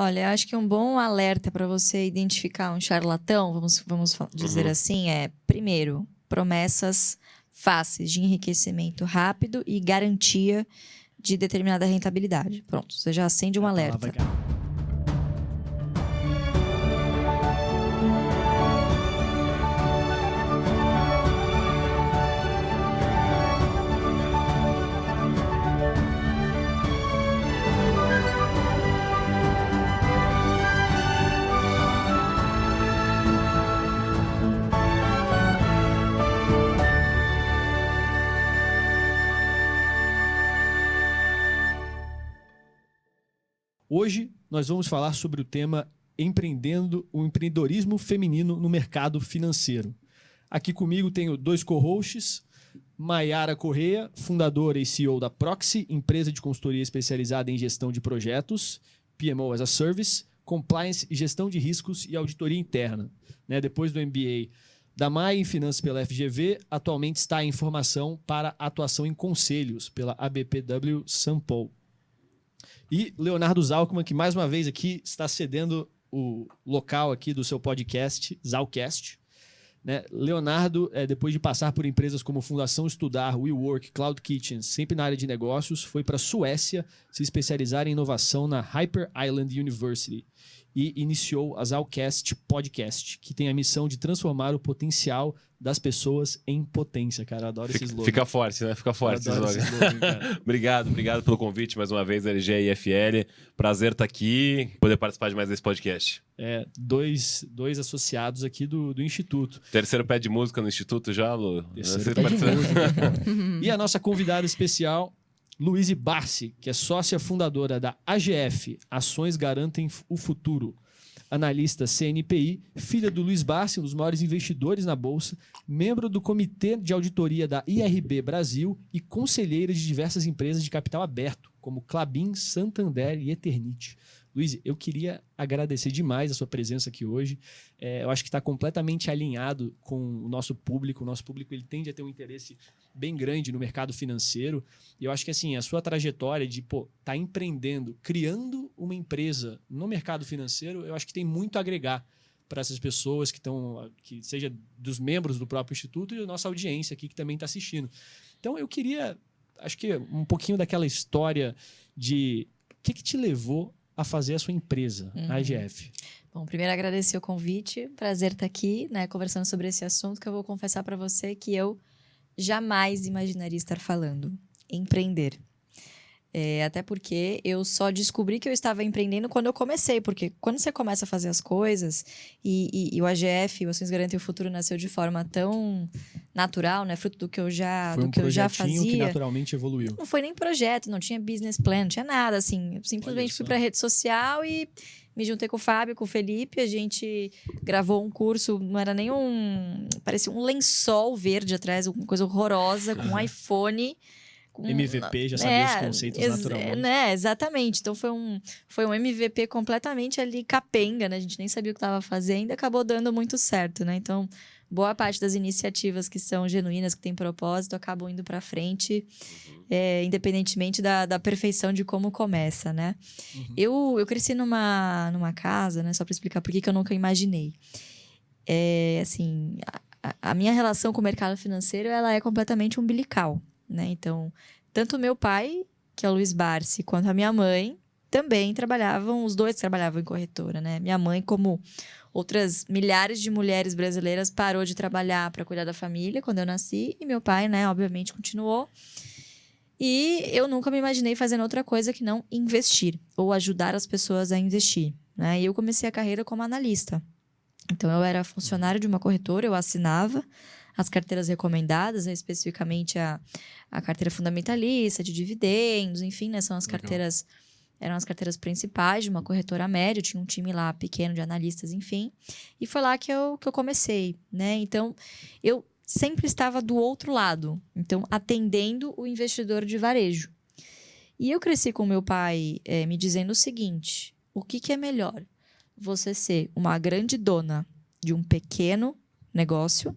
Olha, eu acho que um bom alerta para você identificar um charlatão, vamos dizer assim, primeiro, promessas fáceis de enriquecimento rápido e garantia de determinada rentabilidade. Pronto, você já acende um alerta. Hoje nós vamos falar sobre o tema empreendendo o empreendedorismo feminino no mercado financeiro. Aqui comigo tenho dois co-hosts, Maiara Correia, fundadora e CEO da Proxy, empresa de consultoria especializada em gestão de projetos, PMO as a Service, compliance e gestão de riscos e auditoria interna. Depois do MBA da Mai em Finanças pela FGV, atualmente está em formação para atuação em conselhos pela ABPW São Paulo. E Leonardo Zalkman, que mais uma vez aqui está cedendo o local aqui do seu podcast, Zalcast. Leonardo, depois de passar por empresas como Fundação Estudar, WeWork, Cloud Kitchen, sempre na área de negócios, foi para a Suécia se especializar em inovação na Hyper Island University e iniciou a Zalcast Podcast, que tem a missão de transformar o potencial das pessoas em potência, cara. Eu adoro esse slogan. Fica forte, né? Fica forte esse slogan, cara. Obrigado pelo convite mais uma vez, LG e IFL. Prazer estar aqui, poder participar de mais desse podcast. Dois associados aqui do Instituto. Terceiro pé de música no Instituto já, Lu? Terceiro pé de música. E a nossa convidada especial, Luíse Barsi, que é sócia fundadora da AGF, Ações Garantem o Futuro. Analista CNPI, filha do Luiz Barsi, um dos maiores investidores na Bolsa, membro do Comitê de Auditoria da IRB Brasil e conselheira de diversas empresas de capital aberto, como Klabin, Santander e Eternit. Luiz, eu queria agradecer demais a sua presença aqui hoje. Eu acho que está completamente alinhado com o nosso público. O nosso público ele tende a ter um interesse bem grande no mercado financeiro. E eu acho que assim, a sua trajetória de tá empreendendo, criando uma empresa no mercado financeiro, eu acho que tem muito a agregar para essas pessoas que seja dos membros do próprio Instituto e da nossa audiência aqui que também está assistindo. Então eu queria, acho que um pouquinho daquela história de o que te levou a fazer a sua empresa, a AGF. Bom, primeiro agradecer o convite, prazer estar aqui, conversando sobre esse assunto que eu vou confessar para você que eu jamais imaginaria estar falando, empreender. Até porque eu só descobri que eu estava empreendendo quando eu comecei, porque quando você começa a fazer as coisas e o AGF, o Ações Garantem o Futuro, nasceu de forma tão natural, fruto do que eu já, foi do que eu já fazia. Foi um projetinho que naturalmente evoluiu. Não foi nem projeto, não tinha business plan, não tinha nada, assim. Eu simplesmente fui para a rede social e me juntei com o Fábio, com o Felipe, a gente gravou um curso, não era nem parecia um lençol verde atrás, uma coisa horrorosa, com um iPhone. MVP, já sabia os conceitos naturalmente. Exatamente. Então foi um MVP completamente ali capenga, A gente nem sabia o que estava fazendo e acabou dando muito certo, Então, boa parte das iniciativas que são genuínas, que têm propósito, acabam indo para frente, independentemente da perfeição de como começa, Eu cresci numa casa, Só para explicar por que eu nunca imaginei. Assim, a minha relação com o mercado financeiro, ela é completamente umbilical. Então, tanto o meu pai, que é o Luiz Barsi, quanto a minha mãe também trabalhavam, os dois trabalhavam em corretora, Minha mãe, como outras milhares de mulheres brasileiras, parou de trabalhar para cuidar da família quando eu nasci, e meu pai, obviamente, continuou. E eu nunca me imaginei fazendo outra coisa que não investir, ou ajudar as pessoas a investir, E eu comecei a carreira como analista. Então, eu era funcionário de uma corretora, eu assinava as carteiras recomendadas, especificamente a carteira fundamentalista, de dividendos, enfim, são as carteiras, eram as carteiras principais de uma corretora média, eu tinha um time lá pequeno de analistas, enfim, e foi lá que eu comecei, Então, eu sempre estava do outro lado, então, atendendo o investidor de varejo. E eu cresci com meu pai me dizendo o seguinte, o que é melhor? Você ser uma grande dona de um pequeno negócio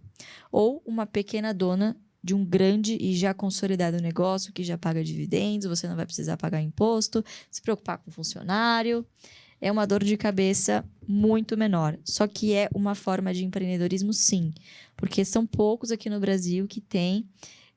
ou uma pequena dona de um grande e já consolidado negócio que já paga dividendos, você não vai precisar pagar imposto, se preocupar com funcionário. é uma dor de cabeça muito menor. Só que é uma forma de empreendedorismo, sim. Porque são poucos aqui no Brasil que têm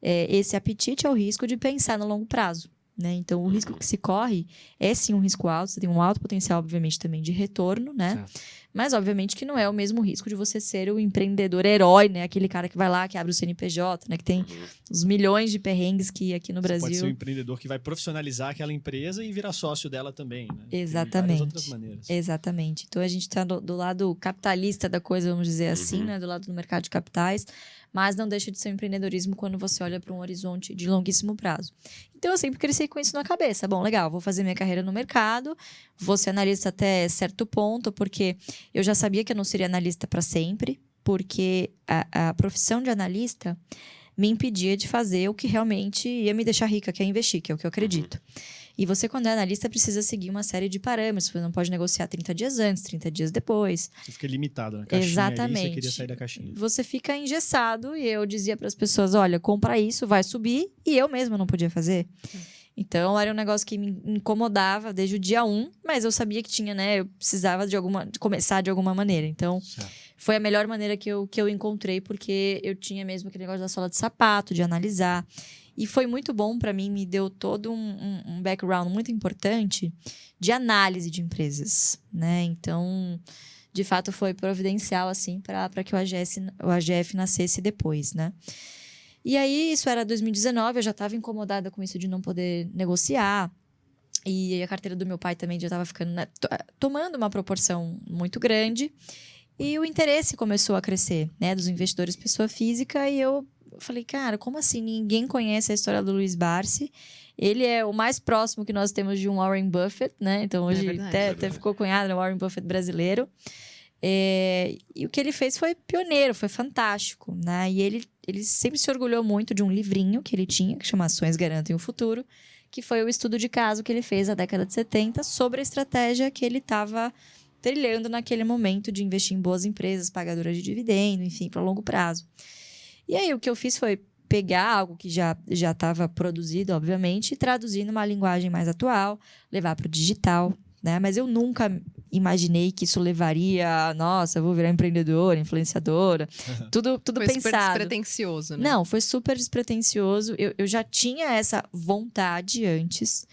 esse apetite ao risco de pensar no longo prazo. Né? Então, o risco que se corre é sim um risco alto, você tem um alto potencial, obviamente, também de retorno, né? Certo. Mas, obviamente, que não é o mesmo risco de você ser o empreendedor herói, né? Aquele cara que vai lá, que abre o CNPJ, né? Que tem os milhões de perrengues que aqui no Você Brasil... pode ser um empreendedor que vai profissionalizar aquela empresa e virar sócio dela também, né? Exatamente. Tem várias outras maneiras. Exatamente. Então, a gente está do lado capitalista da coisa, vamos dizer assim, né? Do lado do mercado de capitais. Mas não deixa de ser um empreendedorismo quando você olha para um horizonte de longuíssimo prazo. Então, eu sempre cresci com isso na cabeça. Bom, legal, vou fazer minha carreira no mercado, vou ser analista até certo ponto, porque eu já sabia que eu não seria analista para sempre, porque a profissão de analista me impedia de fazer o que realmente ia me deixar rica, que é investir, que é o que eu acredito. E você, quando é analista, precisa seguir uma série de parâmetros. Você não pode negociar 30 dias antes, 30 dias depois. Você fica limitado na caixinha. Exatamente. Ali, você queria sair da caixinha. Você fica engessado e eu dizia para as pessoas, olha, compra isso, vai subir. E eu mesma não podia fazer. Então, era um negócio que me incomodava desde o dia 1, mas eu sabia que tinha, né? Eu precisava de começar de alguma maneira. Então, foi a melhor maneira que eu encontrei, porque eu tinha mesmo aquele negócio da sola de sapato, de analisar. E foi muito bom para mim, me deu todo um background muito importante de análise de empresas, né? Então, de fato, foi providencial, assim, para que o AGF nascesse depois, né? E aí, isso era 2019, eu já estava incomodada com isso de não poder negociar. E a carteira do meu pai também já estava ficando, né, tomando uma proporção muito grande. E o interesse começou a crescer, né? Dos investidores pessoa física. E eu falei, cara, como assim? Ninguém conhece a história do Luiz Barsi. Ele é o mais próximo que nós temos de um Warren Buffett, né? Então, hoje até ficou cunhado, né? O Warren Buffett brasileiro. E o que ele fez foi pioneiro, foi fantástico, né? E ele sempre se orgulhou muito de um livrinho que ele tinha, que chama Ações Garantem o Futuro, que foi o estudo de caso que ele fez na década de 70 sobre a estratégia que ele estava trilhando naquele momento de investir em boas empresas, pagadoras de dividendo, enfim, para longo prazo. E aí, o que eu fiz foi pegar algo que já estava produzido, obviamente, e traduzir numa linguagem mais atual, levar para o digital, né? Mas eu nunca imaginei que isso levaria, nossa, eu vou virar empreendedora, influenciadora, tudo foi pensado. Foi super despretensioso, né? Não, foi super despretensioso. Eu já tinha essa vontade antes.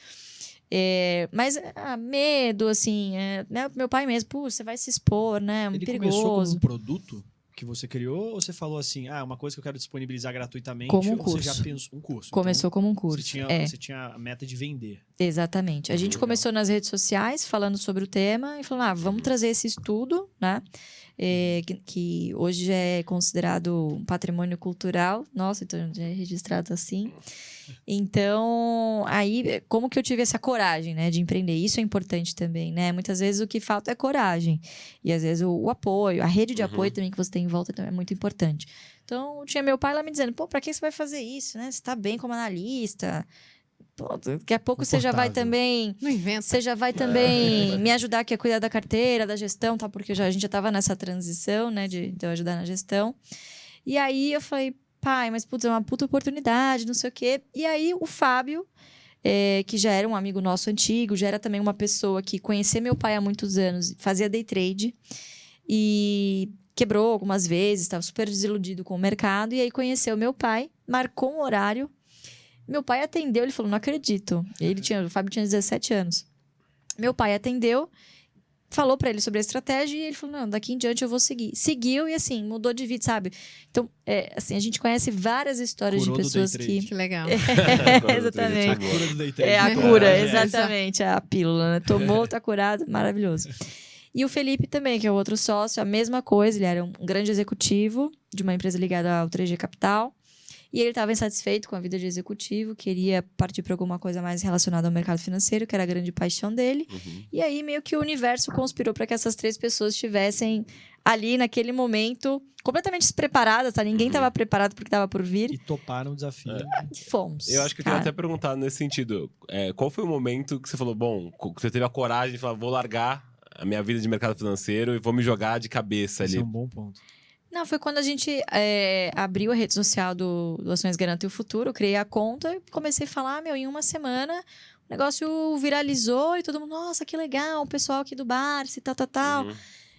Mas medo, assim, né? Meu pai mesmo, você vai se expor, né? Muito perigoso. Ele começou como um produto que você criou, ou você falou assim, uma coisa que eu quero disponibilizar gratuitamente, como um ou curso. você já pensou um curso? Começou então, como um curso. Você tinha a meta de vender. Exatamente. A gente começou nas redes sociais falando sobre o tema e falando, vamos trazer esse estudo, né? Que hoje já é considerado um patrimônio cultural. Nossa, então já é registrado assim. Então, aí, como que eu tive essa coragem, né, de empreender? Isso é importante também, né? Muitas vezes o que falta é coragem. E às vezes o apoio, a rede de apoio também que você tem em volta também é muito importante. Então, tinha meu pai lá me dizendo, pra que você vai fazer isso, né? Você tá bem como analista. Daqui a pouco você já vai também... Não inventa. Você já vai também me ajudar aqui a cuidar da carteira, da gestão, tá? Porque a gente já estava nessa transição, né? De eu ajudar na gestão. E aí eu falei, pai, mas putz, é uma puta oportunidade, não sei o quê. E aí o Fábio, que já era um amigo nosso antigo, já era também uma pessoa que conhecia meu pai há muitos anos, fazia day trade. E quebrou algumas vezes, estava super desiludido com o mercado. E aí conheceu meu pai, marcou um horário. Meu pai atendeu, ele falou, não acredito. O Fábio tinha 17 anos. Meu pai atendeu, falou pra ele sobre a estratégia e ele falou, não, daqui em diante eu vou seguir. Seguiu e, assim, mudou de vida, sabe? Então, assim, a gente conhece várias histórias Curou de pessoas que... Que legal. exatamente. A cura do day trade. A cura, exatamente. A pílula, né? Tomou, tá curado, maravilhoso. E o Felipe também, que é o outro sócio, a mesma coisa. Ele era um grande executivo de uma empresa ligada ao 3G Capital. E ele estava insatisfeito com a vida de executivo, queria partir para alguma coisa mais relacionada ao mercado financeiro, que era a grande paixão dele. E aí, meio que o universo conspirou para que essas três pessoas estivessem ali, naquele momento, completamente despreparadas, tá? Ninguém estava preparado porque estava por vir. E toparam o desafio. E fomos. Eu acho que eu queria até perguntar nesse sentido. Qual foi o momento que você falou, você teve a coragem de falar, vou largar a minha vida de mercado financeiro e vou me jogar de cabeça ali? Esse é um bom ponto. Não, foi quando a gente abriu a rede social do Ações Garantem o Futuro, eu criei a conta e comecei a falar, em uma semana o negócio viralizou e todo mundo, nossa, que legal, o pessoal aqui do Barsi, tal.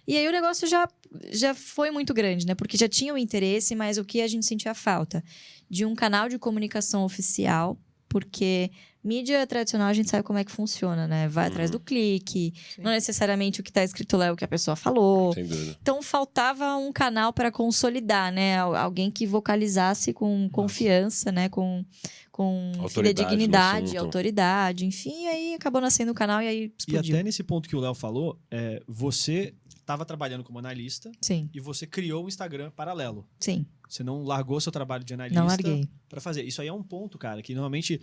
E aí o negócio já foi muito grande, né? Porque já tinha o interesse, mas o que a gente sentia falta? De um canal de comunicação oficial, porque mídia tradicional a gente sabe como é que funciona, né? Vai atrás do clique, não necessariamente o que está escrito lá é o que a pessoa falou. Sem dúvida. Então faltava um canal para consolidar, né? Alguém que vocalizasse com confiança, né? Com fidedignidade, autoridade, enfim. E aí acabou nascendo o canal e aí explodiu. E até nesse ponto que o Léo falou, você estava trabalhando como analista. Sim. E você criou um Instagram paralelo. Sim. Você não largou seu trabalho de analista. Não larguei. Para fazer. Isso aí é um ponto, cara, que normalmente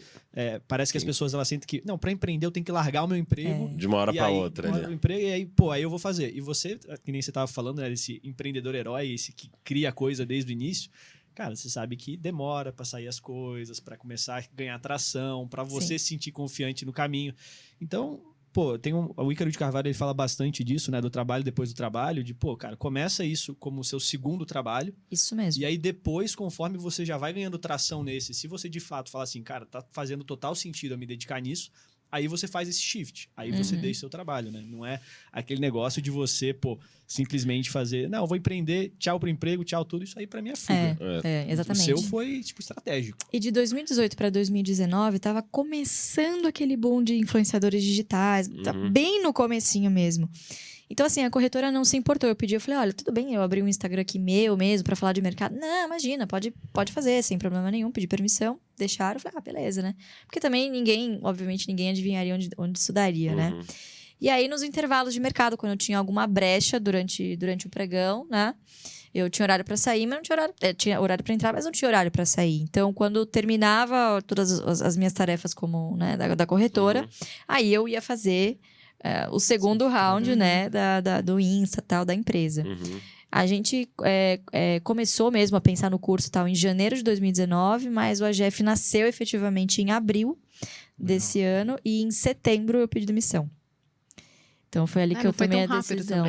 parece que as pessoas elas sentem que, não, para empreender eu tenho que largar o meu emprego. De uma hora para outra. Emprego, e aí, aí eu vou fazer. E você, que nem você tava falando, né, desse empreendedor herói, esse que cria a coisa desde o início. Cara, você sabe que demora para sair as coisas, para começar a ganhar tração, para você se sentir confiante no caminho. Então, o Ícaro de Carvalho, ele fala bastante disso, né? Do trabalho depois do trabalho, de, cara, começa isso como o seu segundo trabalho. Isso mesmo. E aí depois, conforme você já vai ganhando tração nesse, se você de fato fala assim, cara, tá fazendo total sentido eu me dedicar nisso, aí você faz esse shift. Aí você deixa o seu trabalho, né? Não é aquele negócio de você, simplesmente fazer, não, eu vou empreender, tchau pro emprego, tchau tudo. Isso aí pra mim é fuga. Exatamente. O seu foi, estratégico. E de 2018 para 2019, tava começando aquele boom de influenciadores digitais, bem no comecinho mesmo. Então, assim, a corretora não se importou. Eu falei, olha, tudo bem, eu abri um Instagram aqui meu mesmo pra falar de mercado. Não, imagina, pode fazer, sem problema nenhum. Pedi permissão, deixaram. Eu falei, beleza, né? Porque também obviamente ninguém adivinharia onde isso daria, né? E aí, nos intervalos de mercado, quando eu tinha alguma brecha durante o pregão, né? Eu tinha horário para sair, mas não tinha horário... tinha horário para entrar, mas não tinha horário para sair. Então, quando terminava todas as minhas tarefas como, né, da corretora, aí eu ia fazer... o segundo round, né, do Insta, tal, da empresa. A gente começou mesmo a pensar no curso tal em janeiro de 2019, mas o AGF nasceu efetivamente em abril desse ano e em setembro eu pedi demissão. Então foi ali que eu tomei a decisão.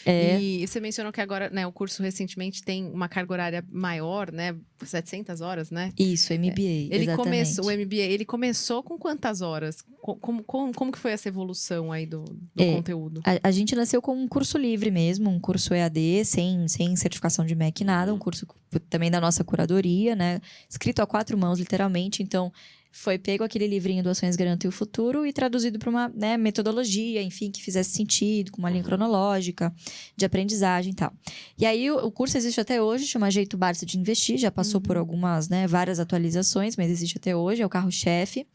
E você mencionou que agora, né, o curso recentemente tem uma carga horária maior, né? 700 horas, né? Isso, MBA, exatamente. O MBA, ele começou com quantas horas? Como que foi essa evolução aí do conteúdo? A gente nasceu com um curso livre mesmo, um curso EAD, sem certificação de MEC, nada. Um curso também da nossa curadoria, né? Escrito a 4 mãos, literalmente. Então, foi pego aquele livrinho do Ações Garantem o Futuro e traduzido para uma, né, metodologia, enfim, que fizesse sentido, com uma linha cronológica, de aprendizagem e tal. E aí, o curso existe até hoje, chama Jeito Barsi de Investir, já passou por algumas, né, várias atualizações, mas existe até hoje, é o carro-chefe.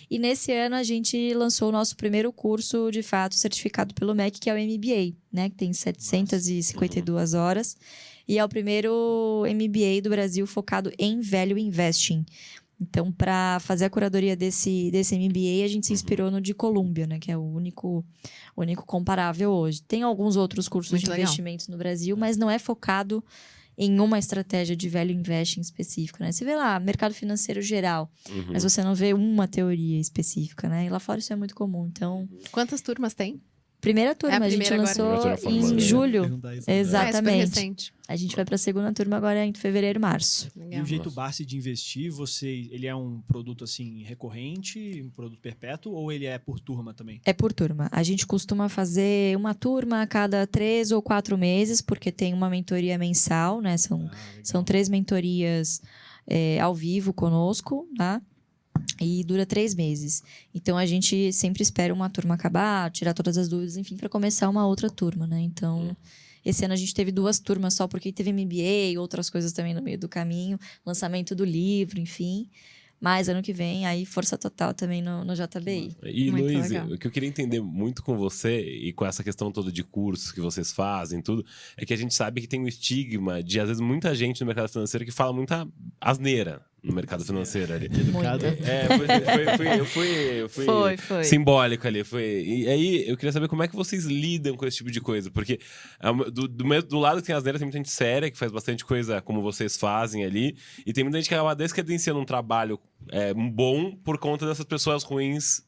E nesse ano, a gente lançou o nosso primeiro curso, de fato, certificado pelo MEC, que é o MBA, né, que tem 752 horas. E é o primeiro MBA do Brasil focado em Value Investing. Então, para fazer a curadoria desse MBA, a gente se inspirou no de Colômbia, né? Que é o único comparável hoje. Tem alguns outros cursos de investimentos no Brasil, mas não é focado em uma estratégia de value investing específica, né? Você vê lá, mercado financeiro geral, mas você não vê uma teoria específica, né? E lá fora isso é muito comum, então... Quantas turmas tem? Primeira turma, a gente lançou em julho. Exatamente. Super recente. A gente vai para a segunda turma agora em fevereiro, março. E o Jeito Barsi de investir, ele é um produto assim recorrente, um produto perpétuo, ou ele é por turma também? É por turma. A gente costuma fazer uma turma a cada 3 ou 4 meses, porque tem uma mentoria mensal, né? São 3 mentorias ao vivo conosco, tá? E dura 3 meses. Então, a gente sempre espera uma turma acabar, tirar todas as dúvidas, enfim, para começar uma outra turma, né? Então, esse ano a gente teve 2 turmas só, porque teve MBA, outras coisas também no meio do caminho, lançamento do livro, enfim. Mas ano que vem, aí força total também no JBI. E, Luiz, o que eu queria entender muito com você e com essa questão toda de cursos que vocês fazem, tudo, é que a gente sabe que tem um estigma de, às vezes, muita gente no mercado financeiro que fala muita asneira no mercado financeiro ali. Educado. Foi simbólico ali. E aí, eu queria saber como é que vocês lidam com esse tipo de coisa. Porque do lado que tem asneira, tem muita gente séria, que faz bastante coisa como vocês fazem ali. E tem muita gente que acaba descredenciando um trabalho bom por conta dessas pessoas ruins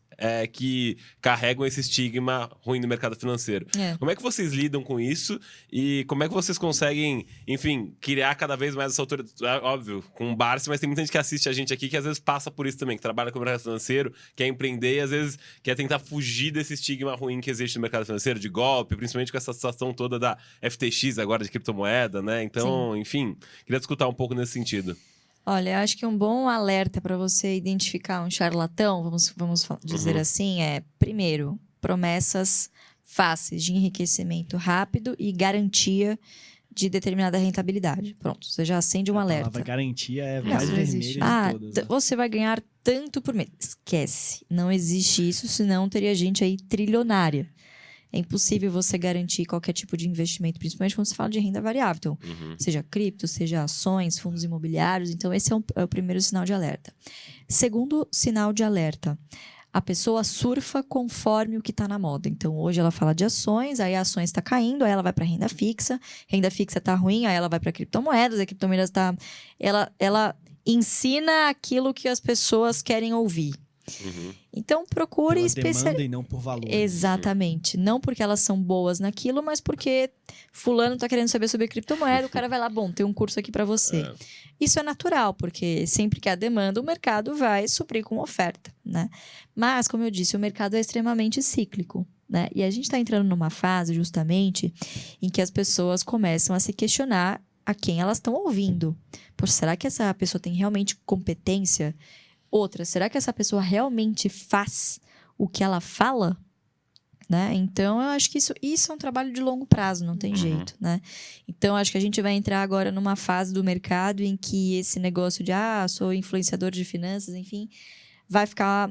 que carregam esse estigma ruim do mercado financeiro. Como é que vocês lidam com isso e como é que vocês conseguem, enfim, criar cada vez mais essa autoridade? Óbvio, com o Barsi, mas tem muita gente que assiste a gente aqui que às vezes passa por isso também, que trabalha com o mercado financeiro, quer empreender e às vezes quer tentar fugir desse estigma ruim que existe no mercado financeiro, de golpe, principalmente com essa situação toda da FTX agora de criptomoeda, né? Então, enfim, queria discutir um pouco nesse sentido. Olha, eu acho que um bom alerta para você identificar um charlatão, vamos dizer assim, primeiro, promessas fáceis de enriquecimento rápido e garantia de determinada rentabilidade. Pronto, você já acende um alerta. A palavra garantia é Não, mais não vermelha existe. de todas. Né? Você vai ganhar tanto por mês. Esquece, não existe isso, senão teria gente aí trilionária. É impossível você garantir qualquer tipo de investimento, principalmente quando se fala de renda variável. Então, seja cripto, seja ações, fundos imobiliários. Então, esse é o primeiro sinal de alerta. Segundo sinal de alerta, a pessoa surfa conforme o que está na moda. Então, hoje ela fala de ações, aí a ações está caindo, aí ela vai para renda fixa está ruim, aí ela vai para criptomoedas, a criptomoedas está... Ela ensina aquilo que as pessoas querem ouvir. Então, procure demanda e não por valor. Exatamente. Não porque elas são boas naquilo, mas porque fulano tá querendo saber sobre criptomoeda, o cara vai lá, bom, tem um curso aqui para você. Isso é natural, porque sempre que há demanda, o mercado vai suprir com oferta, né? Mas, como eu disse, o mercado é extremamente cíclico, né? E a gente está entrando numa fase, justamente, em que as pessoas começam a se questionar a quem elas estão ouvindo. Poxa, será que essa pessoa tem realmente competência? Outra, será que essa pessoa realmente faz o que ela fala? Né? Então, eu acho que isso é um trabalho de longo prazo, não tem jeito, né? Então, acho que a gente vai entrar agora numa fase do mercado em que esse negócio de, sou influenciador de finanças, enfim,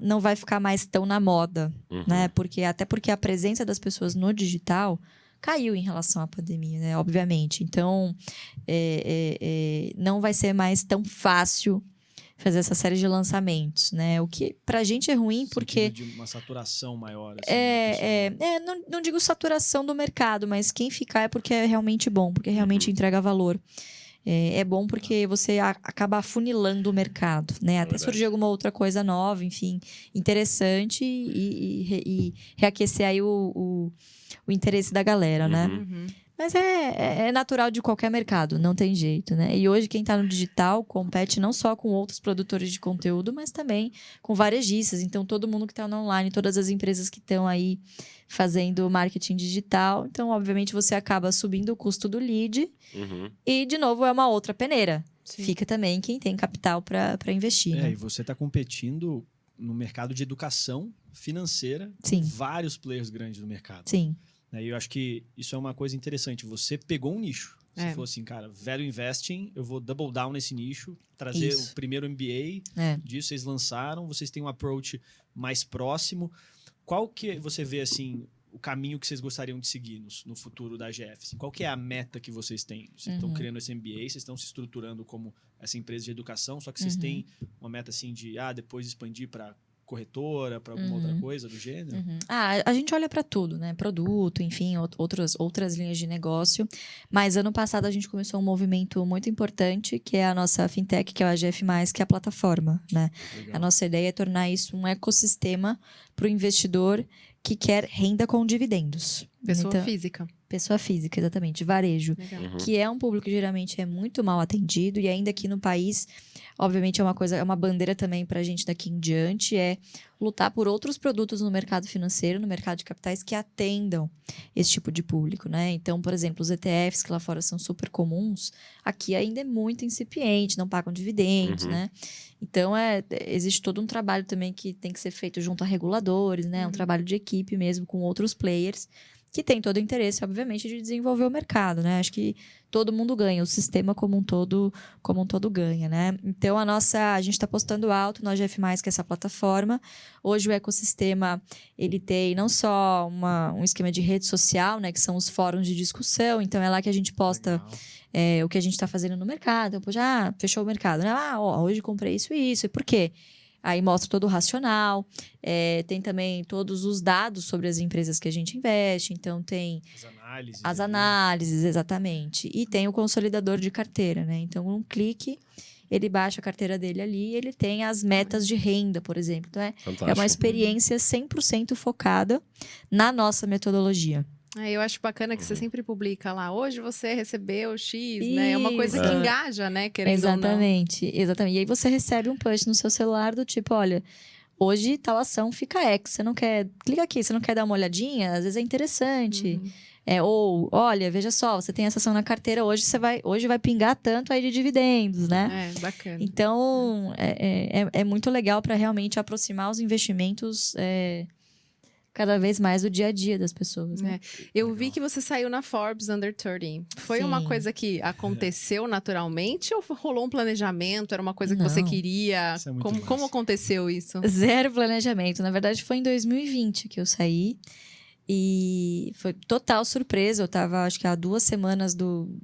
não vai ficar mais tão na moda, né? Até porque a presença das pessoas no digital caiu em relação à pandemia, né? Obviamente. Então, não vai ser mais tão fácil fazer essa série de lançamentos, né? O que pra gente é ruim porque... de uma saturação maior. Assim, não digo saturação do mercado, mas quem ficar é porque é realmente bom, porque realmente entrega valor. É bom porque você acaba afunilando o mercado, né? Até surgir alguma outra coisa nova, enfim, interessante e reaquecer aí o interesse da galera, né? Mas é natural de qualquer mercado, não tem jeito, né? E hoje quem está no digital compete não só com outros produtores de conteúdo, mas também com varejistas. Então, todo mundo que está no online, todas as empresas que estão aí fazendo marketing digital. Então, obviamente, você acaba subindo o custo do lead. E, de novo, é uma outra peneira. Sim. Fica também quem tem capital para investir, né? E você está competindo no mercado de educação financeira. Sim. Com vários players grandes no mercado. Sim. E eu acho que isso é uma coisa interessante. Você pegou um nicho. Você falou assim, cara, value investing, eu vou double down nesse nicho, trazer o primeiro MBA disso, vocês lançaram, vocês têm um approach mais próximo. Qual que você vê, assim, o caminho que vocês gostariam de seguir no futuro da AGF? Assim, qual que é a meta que vocês têm? Vocês estão criando esse MBA, vocês estão se estruturando como essa empresa de educação, só que vocês têm uma meta, assim, de depois expandir para corretora, para alguma outra coisa do gênero? A gente olha para tudo, né? Produto, enfim, outras linhas de negócio. Mas ano passado a gente começou um movimento muito importante, que é a nossa fintech, que é o AGF+, que é a plataforma, né? Legal. A nossa ideia é tornar isso um ecossistema para o investidor que quer renda com dividendos. Pessoa física. Pessoa física, exatamente. Varejo. Que é um público que geralmente é muito mal atendido. E ainda aqui no país, obviamente, é uma bandeira também para a gente daqui em diante, é lutar por outros produtos no mercado financeiro, no mercado de capitais, que atendam esse tipo de público, né? Então, por exemplo, os ETFs, que lá fora são super comuns, aqui ainda é muito incipiente, não pagam dividendos, né? Então, existe todo um trabalho também que tem que ser feito junto a reguladores, né? Um trabalho de equipe mesmo, com outros players, que tem todo o interesse, obviamente, de desenvolver o mercado, né? Acho que todo mundo ganha, o sistema como um todo ganha, né? Então, a gente está apostando alto no AGF+, que é essa plataforma. Hoje, o ecossistema, ele tem não só um esquema de rede social, né? Que são os fóruns de discussão. Então, é lá que a gente posta o que a gente está fazendo no mercado. Então, fechou o mercado, né? Hoje comprei isso e isso. E por quê? Aí mostra todo o racional, tem também todos os dados sobre as empresas que a gente investe, então tem as análises, exatamente. E tem o consolidador de carteira, né? Então, um clique ele baixa a carteira dele ali e ele tem as metas de renda, por exemplo. Então, é uma Fantástico. experiência 100% focada na nossa metodologia. Eu acho bacana que você sempre publica lá, hoje você recebeu X, né? É uma coisa que Isso. engaja, né? Querendo Exatamente. E aí você recebe um push no seu celular do tipo, olha, hoje tal ação fica X. Você não quer... Clica aqui, você não quer dar uma olhadinha? Às vezes é interessante. ou não. Ou, olha, veja só, você tem essa ação na carteira, hoje vai pingar tanto aí de dividendos, né? Bacana. Então, é muito legal para realmente aproximar os investimentos cada vez mais do dia a dia das pessoas, né? Eu vi que você saiu na Forbes Under 30. Foi uma Sim. coisa que aconteceu naturalmente ou rolou um planejamento? Era uma coisa que Não. você queria? Isso é muito Como massa. aconteceu isso? Zero planejamento. Na verdade, foi em 2020 que eu saí. E foi total surpresa. Eu tava, acho que há 2 semanas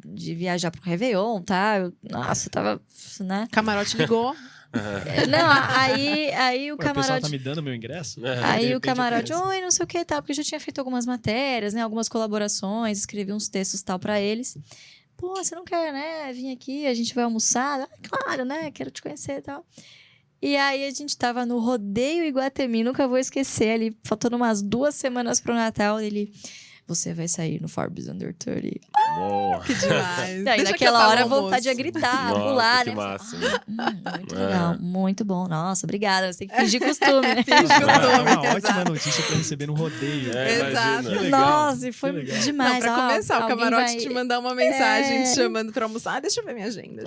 de viajar pro Réveillon, tá? Nossa, eu tava, né? Camarote ligou. Não, aí o O pessoal camarote... tá me dando meu ingresso? De Aí repente o camarote, aparece. oi, não sei o que, tal, porque eu já tinha feito algumas matérias, né? Algumas colaborações, escrevi uns textos tal pra eles. Pô, você não quer, né? Vir aqui, a gente vai almoçar. Ah, claro, né? Quero te conhecer e tal. E aí a gente tava no Rodeio Iguatemi, nunca vou esquecer, ali, faltando umas 2 semanas pro Natal, ele... Você vai sair no Forbes Under 30. Boa. Que demais. E aí, Deixa que eu naquela pago hora, o a vontade de almoço. gritar, Nossa, pular, que né? massa. Muito legal, muito bom. Nossa, obrigada. Você tem que fingir costume, né? Finge É uma costume, ótima exato. notícia pra receber no rodeio. Exato. Que legal. Nossa, e foi que legal. demais. Não, pra Ó, começar, o alguém camarote vai- te mandar uma mensagem É. te chamando pra almoçar. Ah, deixa eu ver minha agenda.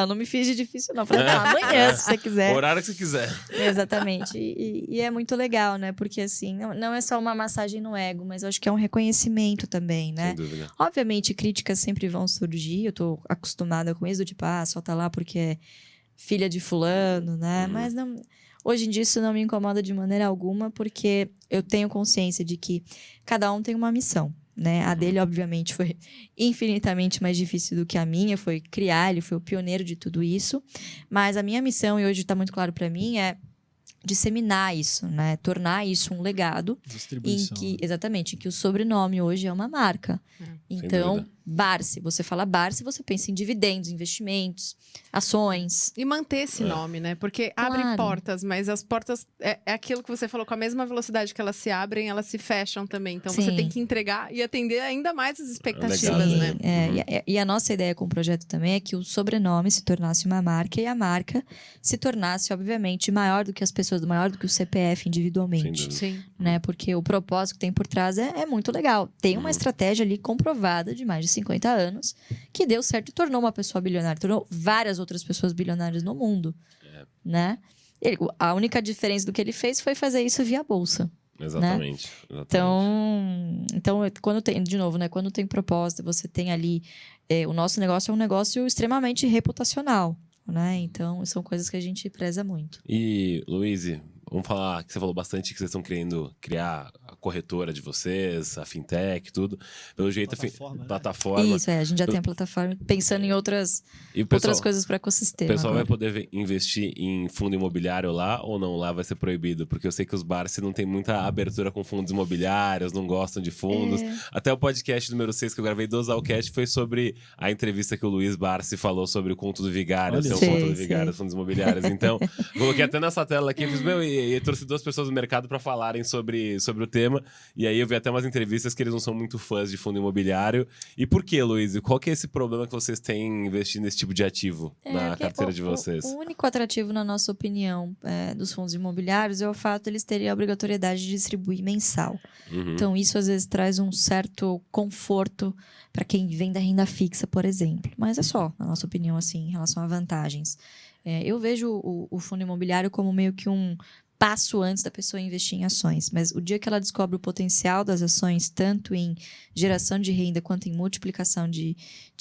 Não me fiz de difícil, não. Falei, não, amanhã, se você O quiser. horário que você quiser. Exatamente. E é muito legal, né? Porque, assim, não é só uma massagem no ego, mas eu acho que é um reconhecimento também, né? Sem dúvida. Obviamente, críticas sempre vão surgir. Eu tô acostumada com isso, do tipo, só tá lá porque é filha de fulano, né? Mas não... Hoje em dia isso não me incomoda de maneira alguma, porque eu tenho consciência de que cada um tem uma missão, né? A dele, obviamente, foi infinitamente mais difícil do que a minha, foi criar, ele foi o pioneiro de tudo isso. Mas a minha missão, e hoje tá muito claro para mim, é disseminar isso, né? Tornar isso um legado em Distribuição. que, exatamente, em que o sobrenome hoje é uma marca. Então, dúvida. Barsi, você fala Barsi, você pensa em dividendos, investimentos, ações. E manter esse nome, né? Porque abre Claro. portas, mas as portas é aquilo que você falou, com a mesma velocidade que elas se abrem, elas se fecham também. Então você Sim. tem que entregar e atender ainda mais as expectativas, Legal. né? E a nossa ideia com o projeto também é que o sobrenome se tornasse uma marca e a marca se tornasse, obviamente, maior do que as pessoas, maior do que o CPF Sem individualmente. dúvida. Sim. Né? Porque o propósito que tem por trás é muito legal. Tem uma estratégia ali comprovada de mais de 50 anos que deu certo e tornou uma pessoa bilionária, tornou várias outras pessoas bilionárias no mundo, né? A única diferença do que ele fez foi fazer isso via bolsa. Exatamente. Então quando tem, de novo, né? Quando tem propósito, você tem ali... o nosso negócio é um negócio extremamente reputacional, né? Então, são coisas que a gente preza muito. E, Luiz, vamos falar que você falou bastante que vocês estão querendo criar a corretora de vocês, a fintech, tudo. Pelo jeito, Plataforma, né? plataforma. Isso, a gente já tem a plataforma pensando em outras E o pessoal, coisas para o o ecossistema. pessoal vai agora. poder investir em fundo imobiliário lá ou não? Lá vai ser proibido? Porque eu sei que os Barsi não tem muita abertura com fundos imobiliários, não gostam de fundos. Até o podcast número 6 que eu gravei do Zalcast foi sobre a entrevista que o Luiz Barsi falou sobre o conto do vigário, Olha ser um só. conto do Sei, vigário, sei. os fundos imobiliários. Então, coloquei até nessa tela aqui, fiz, e trouxe 2 pessoas do mercado para falarem sobre o tema. E aí eu vi até umas entrevistas que eles não são muito fãs de fundo imobiliário. E por que, Luiz? Qual que é esse problema que vocês têm investindo nesse tipo de ativo na Porque carteira de vocês? O único atrativo, na nossa opinião, dos fundos imobiliários é o fato de eles terem a obrigatoriedade de distribuir mensal. Uhum. Então, isso às vezes traz um certo conforto para quem vem da renda fixa, por exemplo. Mas é só, na nossa opinião, assim, em relação a vantagens. Eu vejo o fundo imobiliário como meio que um passo antes da pessoa investir em ações. Mas o dia que ela descobre o potencial das ações, tanto em geração de renda quanto em multiplicação de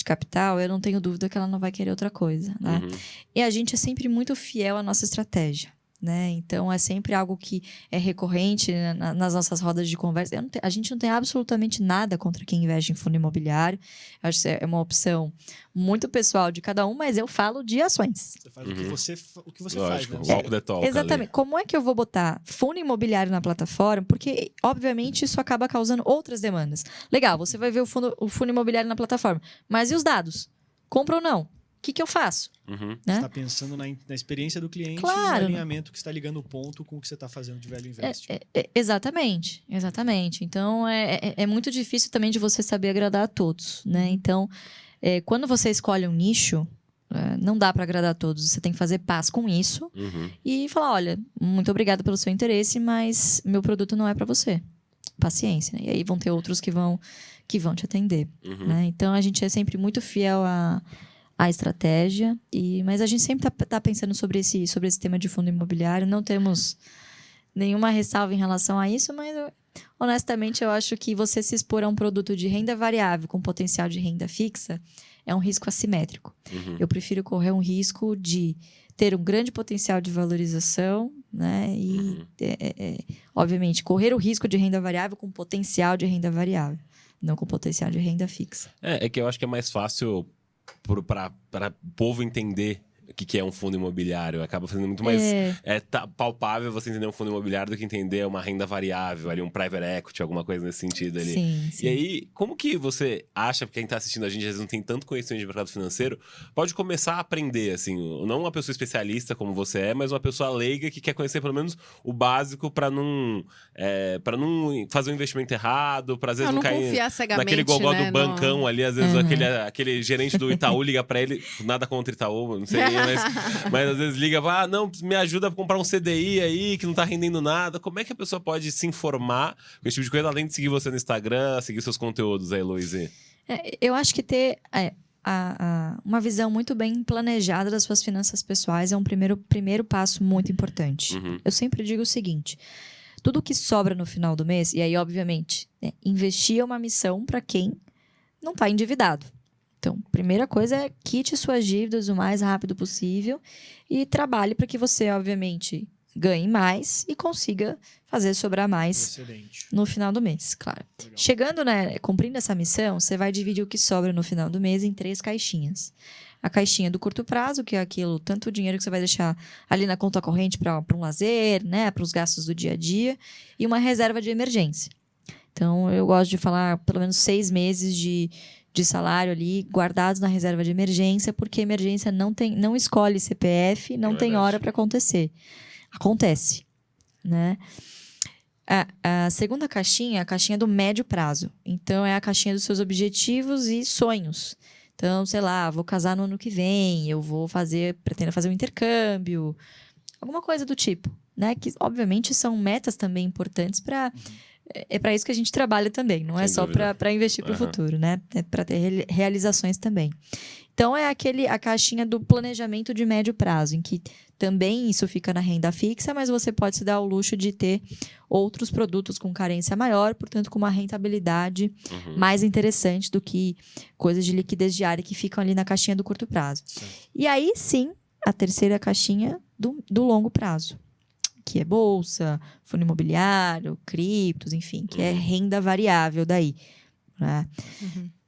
capital, eu não tenho dúvida que ela não vai querer outra coisa, né? Uhum. E a gente é sempre muito fiel à nossa estratégia, né? Então, é sempre algo que é recorrente, né, nas nossas rodas de conversa. A gente não tem absolutamente nada contra quem investe em fundo imobiliário. Acho que é uma opção muito pessoal de cada um, mas eu falo de ações. Você faz o que você Lógico, faz, né? walk the talk Exatamente. ali. Como é que eu vou botar fundo imobiliário na plataforma? Porque, obviamente, isso acaba causando outras demandas. Legal, você vai ver o fundo imobiliário na plataforma. Mas e os dados? Compra ou não? que eu faço? Uhum. Né? Você está pensando na experiência do cliente Claro. e no alinhamento que está ligando o ponto com o que você está fazendo de Value Invest. Exatamente. Então, é muito difícil também de você saber agradar a todos, né? Então, quando você escolhe um nicho, não dá para agradar a todos. Você tem que fazer paz com isso Uhum. e falar, olha, muito obrigada pelo seu interesse, mas meu produto não é para você. Paciência, né? E aí vão ter outros que vão te atender, Uhum. né? Então, a gente é sempre muito fiel à estratégia, mas a gente sempre tá pensando sobre esse tema de fundo imobiliário. Não temos nenhuma ressalva em relação a isso, mas honestamente eu acho que você se expor a um produto de renda variável com potencial de renda fixa é um risco assimétrico. Uhum. Eu prefiro correr um risco de ter um grande potencial de valorização, né? E, obviamente, correr o risco de renda variável com potencial de renda variável, não com potencial de renda fixa. É que eu acho que é mais fácil para o povo entender o que é um fundo imobiliário. Acaba fazendo muito mais palpável você entender um fundo imobiliário do que entender uma renda variável, ali, um private equity, alguma coisa nesse sentido ali. Sim, sim. E aí, como que você acha, porque quem está assistindo a gente às vezes não tem tanto conhecimento de mercado financeiro, pode começar a aprender, assim, não uma pessoa especialista como você é, mas uma pessoa leiga que quer conhecer pelo menos o básico para não fazer um investimento errado, para às vezes não cair confiar cegamente, naquele gogó né, do bancão ali, às vezes aquele gerente do Itaú liga para ele, nada contra o Itaú, não sei, mas às vezes liga, não, me ajuda a comprar um CDI aí que não tá rendendo nada. Como é que a pessoa pode se informar com esse tipo de coisa, além de seguir você no Instagram, seguir seus conteúdos aí, Luizy? Eu acho que ter uma visão muito bem planejada das suas finanças pessoais é um primeiro passo muito importante. Uhum. Eu sempre digo o seguinte: tudo que sobra no final do mês, e aí, obviamente, investir é uma missão para quem não está endividado. Então, primeira coisa é quite suas dívidas o mais rápido possível e trabalhe para que você, obviamente, ganhe mais e consiga fazer sobrar mais Excelente. no final do mês, claro. Legal. Chegando, cumprindo essa missão, você vai dividir o que sobra no final do mês em 3 caixinhas. A caixinha do curto prazo, que é aquilo, tanto o dinheiro que você vai deixar ali na conta corrente para um lazer, né, para os gastos do dia a dia, e uma reserva de emergência. Então, eu gosto de falar pelo menos 6 meses de salário ali guardados na reserva de emergência, porque emergência não escolhe CPF, não tem hora para acontecer. Acontece, né? A segunda caixinha é a caixinha do médio prazo. Então, é a caixinha dos seus objetivos e sonhos. Então, sei lá, vou casar no ano que vem, pretendo fazer um intercâmbio, alguma coisa do tipo, né? Que, obviamente, são metas também importantes para... É para isso que a gente trabalha também, não é só para investir para o futuro, né? É para ter realizações também. Então, é a caixinha do planejamento de médio prazo, em que também isso fica na renda fixa, mas você pode se dar o luxo de ter outros produtos com carência maior, portanto, com uma rentabilidade mais interessante do que coisas de liquidez diária que ficam ali na caixinha do curto prazo. Certo. E aí, sim, a terceira caixinha do longo prazo, que é bolsa, fundo imobiliário, criptos, enfim, que é renda variável daí, né?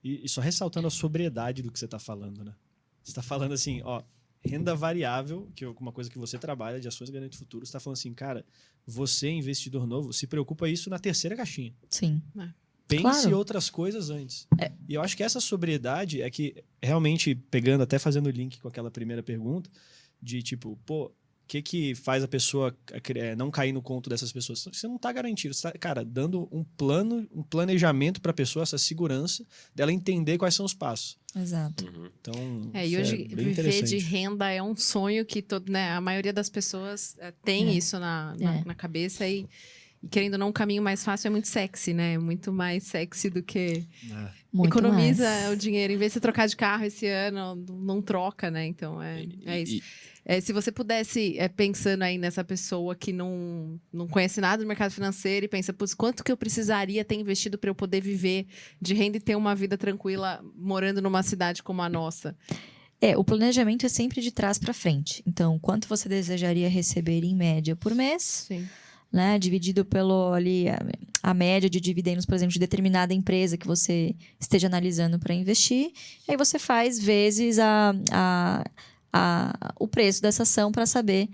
E só ressaltando a sobriedade do que você está falando, né? Você está falando assim, renda variável, que é uma coisa que você trabalha, de ações garantem o futuro, você está falando assim, cara, você, investidor novo, se preocupa isso na terceira caixinha. Sim. Pense em outras coisas antes. E eu acho que essa sobriedade é que, realmente, pegando, até fazendo o link com aquela primeira pergunta, de tipo, o que faz a pessoa não cair no conto dessas pessoas? Você não está garantido. Você está, cara, dando um planejamento para a pessoa, essa segurança dela entender quais são os passos. Exato. Então, e hoje viver de renda é um sonho que a maioria das pessoas tem isso na cabeça e querendo ou não, um caminho mais fácil é muito sexy, né? Muito mais sexy do que economiza o dinheiro. Em vez de você trocar de carro esse ano, não troca, né? Então, é isso. Se você pudesse, pensando aí nessa pessoa que não conhece nada do mercado financeiro e pensa, quanto que eu precisaria ter investido para eu poder viver de renda e ter uma vida tranquila morando numa cidade como a nossa? O planejamento é sempre de trás para frente. Então, quanto você desejaria receber em média por mês? Sim. Né, dividido pelo ali a média de dividendos, por exemplo, de determinada empresa que você esteja analisando para investir. E aí você faz vezes o preço dessa ação para saber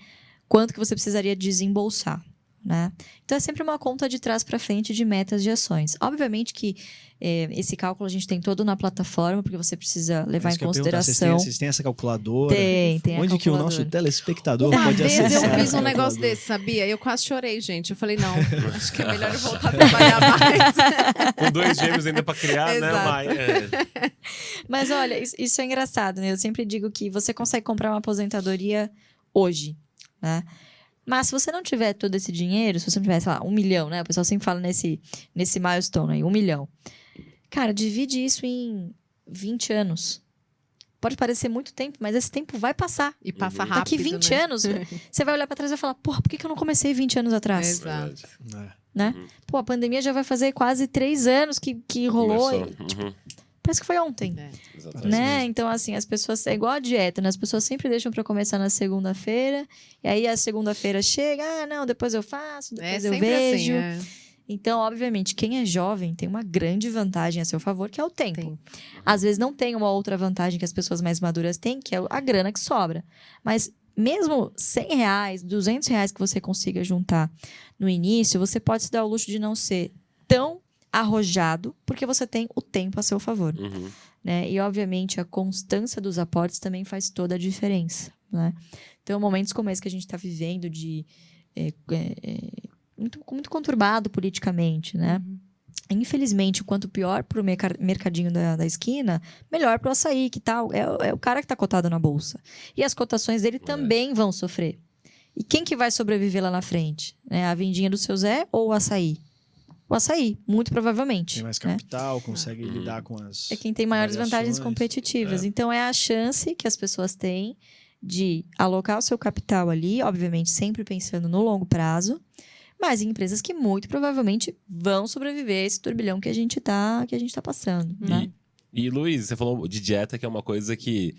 quanto que você precisaria desembolsar. né? Então, é sempre uma conta de trás para frente de metas de ações. Obviamente que esse cálculo a gente tem todo na plataforma, porque você precisa levar em consideração. Vocês têm essa calculadora? Tem Onde que o nosso telespectador Uma pode vez acessar? eu fiz um negócio desse, sabia? Eu quase chorei, gente. Eu falei, não, acho que é melhor eu voltar a trabalhar mais. Com 2 gêmeos ainda pra criar, né, Exato. Mai? Mas olha, isso é engraçado, né? Eu sempre digo que você consegue comprar uma aposentadoria hoje, né? Mas se você não tiver todo esse dinheiro, se você não tiver, sei lá, 1 milhão, né? O pessoal sempre fala nesse milestone aí, 1 milhão. Cara, divide isso em 20 anos. Pode parecer muito tempo, mas esse tempo vai passar. E passa rápido, Daqui 20 né? anos, você vai olhar pra trás e vai falar, porra, por que eu não comecei 20 anos atrás? Exato. Né? Pô, a pandemia já vai fazer quase 3 anos que rolou. Começou. Parece que foi ontem. Exatamente. Né? Então, assim, as pessoas... É igual a dieta, né? As pessoas sempre deixam pra começar na segunda-feira. E aí, a segunda-feira chega. Ah, não, depois eu faço, depois eu sempre vejo. assim, Então, obviamente, quem é jovem tem uma grande vantagem a seu favor, que é o tempo. Tempo. Às vezes não tem uma outra vantagem que as pessoas mais maduras têm, que é a grana que sobra. Mas mesmo R$100, R$200 que você consiga juntar no início, você pode se dar o luxo de não ser tão arrojado, porque você tem o tempo a seu favor. Né? E, obviamente, a constância dos aportes também faz toda a diferença. Né? Então, momentos como esse que a gente está vivendo de... muito conturbado politicamente, né? Infelizmente, quanto pior para o mercadinho da esquina, melhor para o açaí, que tal? É o cara que está cotado na bolsa. E as cotações dele também vão sofrer. E quem que vai sobreviver lá na frente? A vendinha do seu Zé ou o açaí? O açaí, muito provavelmente. Tem mais né? capital, consegue lidar com as... É quem tem maiores vantagens variações. competitivas. Então, é a chance que as pessoas têm de alocar o seu capital ali, obviamente sempre pensando no longo prazo, mas em empresas que muito provavelmente vão sobreviver a esse turbilhão que a gente tá passando, né? E, Luiz, você falou de dieta, que é uma coisa que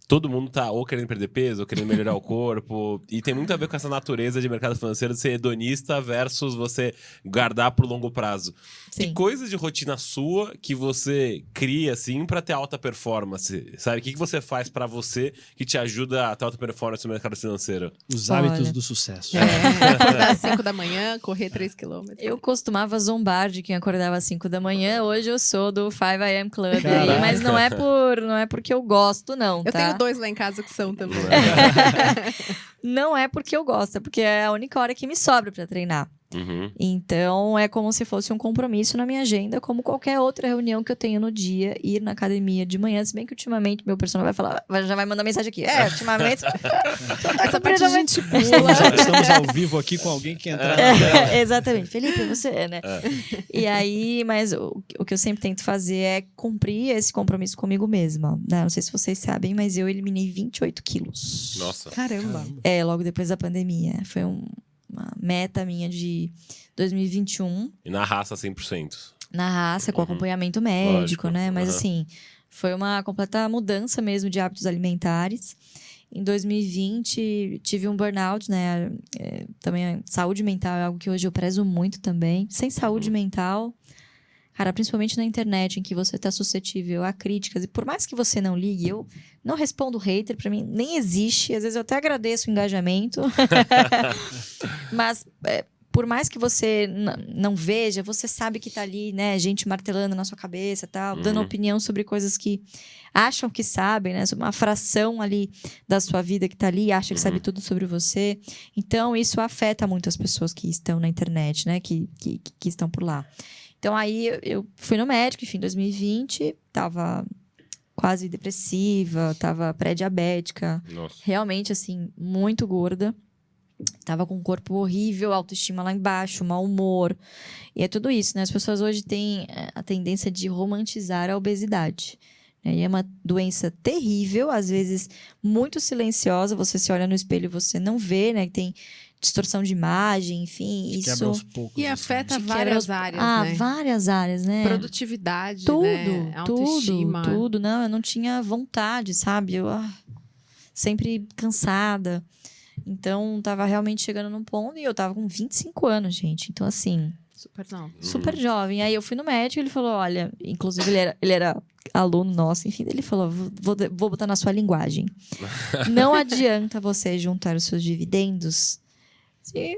todo mundo tá ou querendo perder peso, ou querendo melhorar o corpo. E tem muito a ver com essa natureza de mercado financeiro de ser hedonista versus você guardar pro longo prazo. Sim. Que coisas de rotina sua que você cria, assim, pra ter alta performance? Sabe? O que você faz pra você que te ajuda a ter alta performance no mercado financeiro? Os Olha. hábitos do sucesso. Acordar às 5 da manhã, correr 3 quilômetros. Eu costumava zombar de quem acordava às 5 da manhã. Hoje eu sou do 5 AM Club aí, Caraca. mas não é porque eu gosto, não, Eu tá? tenho 2 lá em casa que são também. Não é porque eu gosto, é porque é a única hora que me sobra pra treinar. Então, é como se fosse um compromisso na minha agenda, como qualquer outra reunião que eu tenho no dia, ir na academia de manhã. Se bem que ultimamente meu personal vai falar, já vai mandar mensagem aqui. Ultimamente. Essa parte a gente pula. Estamos ao vivo aqui com alguém que entrar na tela. Exatamente. Felipe, você, né? E aí, mas o que eu sempre tento fazer é cumprir esse compromisso comigo mesma. Né? Não sei se vocês sabem, mas eu eliminei 28 quilos. Nossa. Caramba. Logo depois da pandemia. Foi uma meta minha de 2021. E na raça 100%. Na raça, com acompanhamento médico, Lógico. né? Mas assim, foi uma completa mudança mesmo de hábitos alimentares. Em 2020, tive um burnout, né? Também saúde mental é algo que hoje eu prezo muito também. Sem saúde mental, cara, principalmente na internet, em que você tá suscetível a críticas. E por mais que você não ligue, eu não respondo hater, pra mim nem existe. Às vezes eu até agradeço o engajamento. Mas por mais que você não veja, você sabe que tá ali, né? Gente martelando na sua cabeça, tal, dando opinião sobre coisas que acham que sabem, né? Sobre uma fração ali da sua vida que tá ali e acha que sabe tudo sobre você. Então, isso afeta muito as pessoas que estão na internet, né? Que estão por lá. Então, aí eu fui no médico, enfim, em 2020, tava quase depressiva, tava pré-diabética. Nossa. Realmente, assim, muito gorda. Tava com um corpo horrível, autoestima lá embaixo, mau humor. E é tudo isso, né? As pessoas hoje têm a tendência de romantizar a obesidade. Né? E é uma doença terrível, às vezes muito silenciosa. Você se olha no espelho e você não vê, né? Tem distorção de imagem, enfim. Quebra Isso aos poucos. E assim. afeta te quebra várias áreas, né? várias áreas, né? Produtividade, Tudo, né? Autoestima. tudo. Não, eu não tinha vontade, sabe? Eu sempre cansada. Então, tava realmente chegando num ponto e eu tava com 25 anos, gente. Então, assim, Super não. super jovem. Aí eu fui no médico e ele falou, olha... Inclusive, ele era aluno nosso, enfim. Ele falou, vou botar na sua linguagem. Não adianta você juntar os seus dividendos se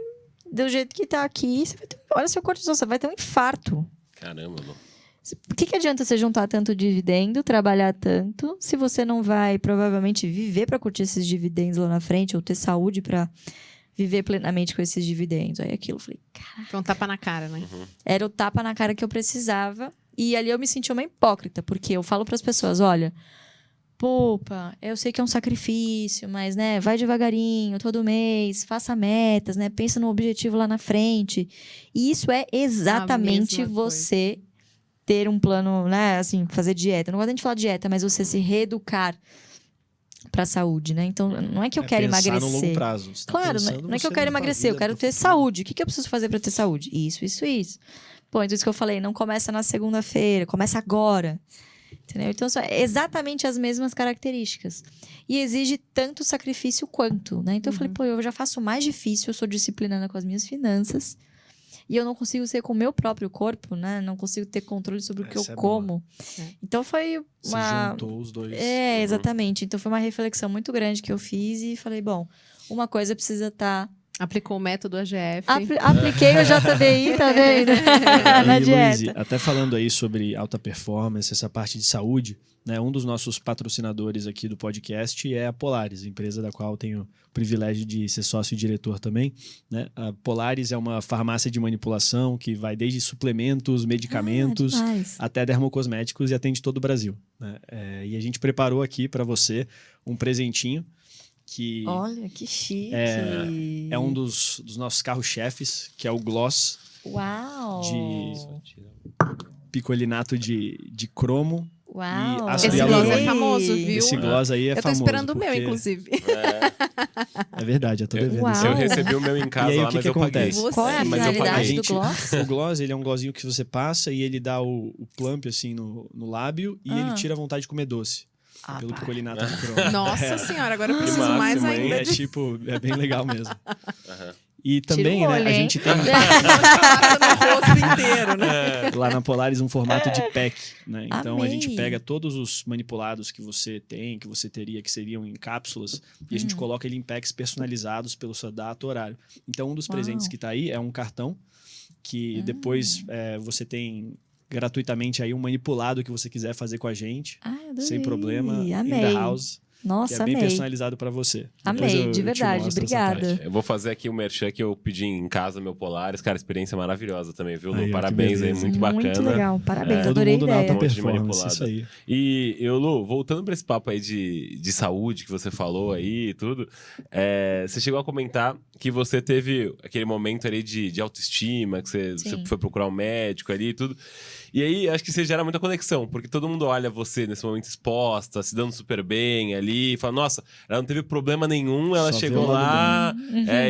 do jeito que tá aqui, você vai ter, olha seu cortisol, você vai ter um infarto. Caramba, Lu. Por que adianta você juntar tanto dividendo, trabalhar tanto, se você não vai provavelmente viver para curtir esses dividendos lá na frente, ou ter saúde para viver plenamente com esses dividendos? Aí aquilo, eu falei, cara. Foi um tapa na cara, né? Era o tapa na cara que eu precisava. E ali eu me senti uma hipócrita, porque eu falo para as pessoas, olha, poupa, eu sei que é um sacrifício, mas, né, vai devagarinho, todo mês, faça metas, né, pensa no objetivo lá na frente. E isso é exatamente você ter um plano, né, assim, fazer dieta. Não gosto nem de falar dieta, mas você se reeducar para a saúde, né? Então, não é que eu quero emagrecer. No longo prazo. Claro, não é que eu quero emagrecer, eu quero ter saúde. O que eu preciso fazer para ter saúde? Isso. Pô, então isso que eu falei, não começa na segunda-feira, começa agora. Entendeu? Então, são exatamente as mesmas características. E exige tanto sacrifício quanto, né? Então, eu falei, pô, eu já faço mais difícil, eu sou disciplinada com as minhas finanças. E eu não consigo ser com o meu próprio corpo, né? Não consigo ter controle sobre o que eu como. Então, foi uma... Você juntou os dois. Exatamente. Então, foi uma reflexão muito grande que eu fiz e falei, bom, uma coisa precisa estar... Aplicou o método AGF. Apliquei o JBI, tá vendo? Na dieta. Luiz, até falando aí sobre alta performance, essa parte de saúde, né? Um dos nossos patrocinadores aqui do podcast é a Polaris, empresa da qual tenho o privilégio de ser sócio e diretor também, né? A Polaris é uma farmácia de manipulação que vai desde suplementos, medicamentos, até dermocosméticos e atende todo o Brasil, né? E a gente preparou aqui para você um presentinho que... Olha, que chique! É um dos nossos carro-chefes, que é o gloss. Uau! De picolinato de cromo. Uau! E esse gloss é famoso, viu? Esse gloss aí é famoso. Eu tô esperando o meu, inclusive. É verdade, eu tô devendo. Eu recebi o meu em casa lá, mas eu paguei. Qual é a finalidade do gloss? O gloss, ele é um glossinho que você passa e ele dá o plump assim no lábio e ele tira a vontade de comer doce. Pelo picolinato de cromo. Nossa senhora, agora eu preciso mais ainda. É bem legal mesmo. E também, né, a gente tem no rosto inteiro, né? lá na Polaris um formato de pack, né? Então Amei. a gente pega todos os manipulados que você tem, que você teria, que seriam em cápsulas, e a gente coloca ele em packs personalizados pela sua data, horário. Então um dos presentes que tá aí é um cartão que depois você tem gratuitamente aí um manipulado que você quiser fazer com a gente, sem problema, Amei. in the house. Nossa, que é bem amei. personalizado para você. Amei, de verdade, obrigada. Eu vou fazer aqui o merchan que eu pedi em casa, meu Polaris. Cara, experiência maravilhosa também, viu, Lu? Aí, parabéns aí, muito bacana. Muito legal, parabéns, Todo adorei a mundo na ideia. alta Um monte de performance, manipulado. isso aí. E Lu, voltando para esse papo aí de saúde que você falou aí e tudo, você chegou a comentar que você teve aquele momento ali de autoestima, que você foi procurar um médico ali e tudo. E aí, acho que você gera muita conexão, porque todo mundo olha você nesse momento exposta, se dando super bem ali, e fala, nossa, ela não teve problema nenhum, ela Só chegou viu lá,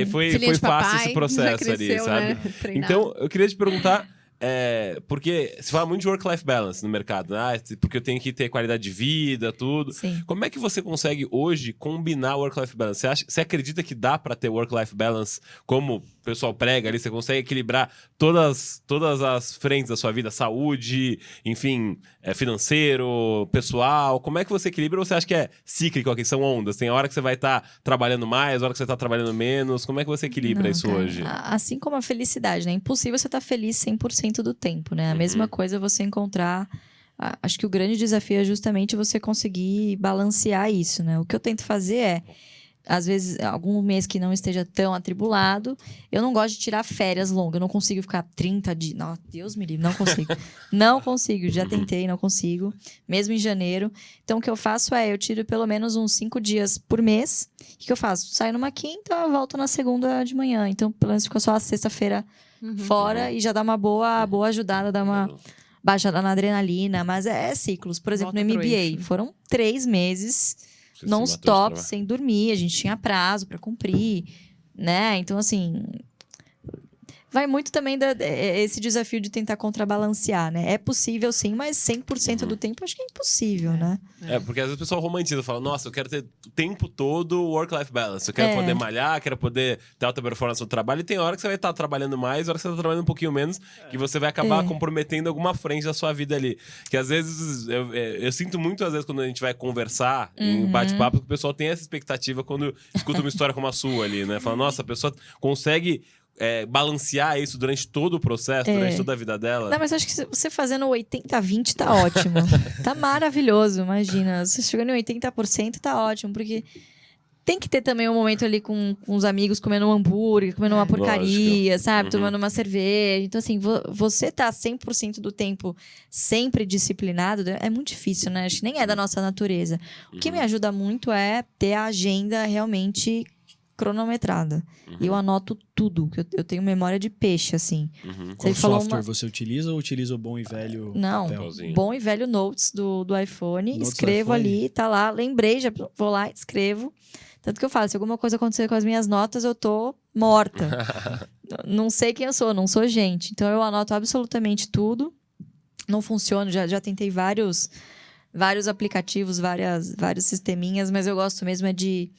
e foi Filhinha de fácil papai, esse processo já cresceu, ali, sabe? né? Treinado. Então, eu queria te perguntar, porque se fala muito de work-life balance no mercado, né? Porque eu tenho que ter qualidade de vida, tudo. Sim. Como é que você consegue hoje combinar work-life balance? Você acredita que dá pra ter work-life balance como o pessoal prega ali? Você consegue equilibrar todas as frentes da sua vida? Saúde, enfim, financeiro, pessoal. Como é que você equilibra ou você acha que é cíclico aqui? São ondas? Tem hora que você vai estar trabalhando mais, hora que você tá trabalhando menos. Como é que você equilibra isso cara, hoje? Assim como a felicidade, né? É impossível você estar feliz 100% do tempo, né? A mesma coisa você encontrar... Acho que o grande desafio é justamente você conseguir balancear isso, né? O que eu tento fazer é... Às vezes, algum mês que não esteja tão atribulado, eu não gosto de tirar férias longas. Eu não consigo ficar 30 dias. Não, Deus me livre, não consigo. Não consigo, já tentei, não consigo. Mesmo em janeiro. Então, o que eu faço eu tiro pelo menos uns 5 dias por mês. O que eu faço? Saio numa quinta, volto na segunda de manhã. Então, pelo menos fica só a sexta-feira fora e já dá uma boa ajudada, dá uma baixada na adrenalina. Mas é ciclos. Por exemplo, Volta no pro MBA, eixo. foram 3 meses... Você se non-stop, matou de sem dormir, a gente tinha prazo para cumprir, né? Então, assim, vai muito também esse desafio de tentar contrabalancear, né? É possível sim, mas 100% do tempo acho que é impossível, né? Porque às vezes o pessoal romantiza, fala, nossa, eu quero ter o tempo todo work-life balance. Eu quero poder malhar, quero poder ter alta performance no trabalho. E tem hora que você vai estar trabalhando mais, hora que você está trabalhando um pouquinho menos, que você vai acabar comprometendo alguma frente da sua vida ali. Que às vezes, eu sinto muito, às vezes, quando a gente vai conversar em bate-papo, que o pessoal tem essa expectativa quando escuta uma história como a sua ali, né? Fala, nossa, a pessoa consegue balancear isso durante todo o processo, durante toda a vida dela? Não, mas eu acho que você fazendo 80-20 tá ótimo. Tá maravilhoso, imagina. Você chegando em 80% tá ótimo, porque tem que ter também um momento ali com os amigos comendo um hambúrguer, comendo uma porcaria, sabe? Tomando uma cerveja. Então, assim, você tá 100% do tempo sempre disciplinado, é muito difícil, né? Acho que nem é da nossa natureza. O que me ajuda muito é ter a agenda realmente cronometrada. E eu anoto tudo, que eu tenho memória de peixe, assim. Qual software você utiliza ou utiliza o bom e velho papel? Bom e velho Notes do iPhone. Notes escrevo do iPhone. ali, tá lá. Lembrei, já vou lá, escrevo. Tanto que eu falo, se alguma coisa acontecer com as minhas notas, eu tô morta. Não sei quem eu sou, não sou gente. Então, eu anoto absolutamente tudo. Não funciona, já tentei vários aplicativos, vários sisteminhas, mas eu gosto mesmo é de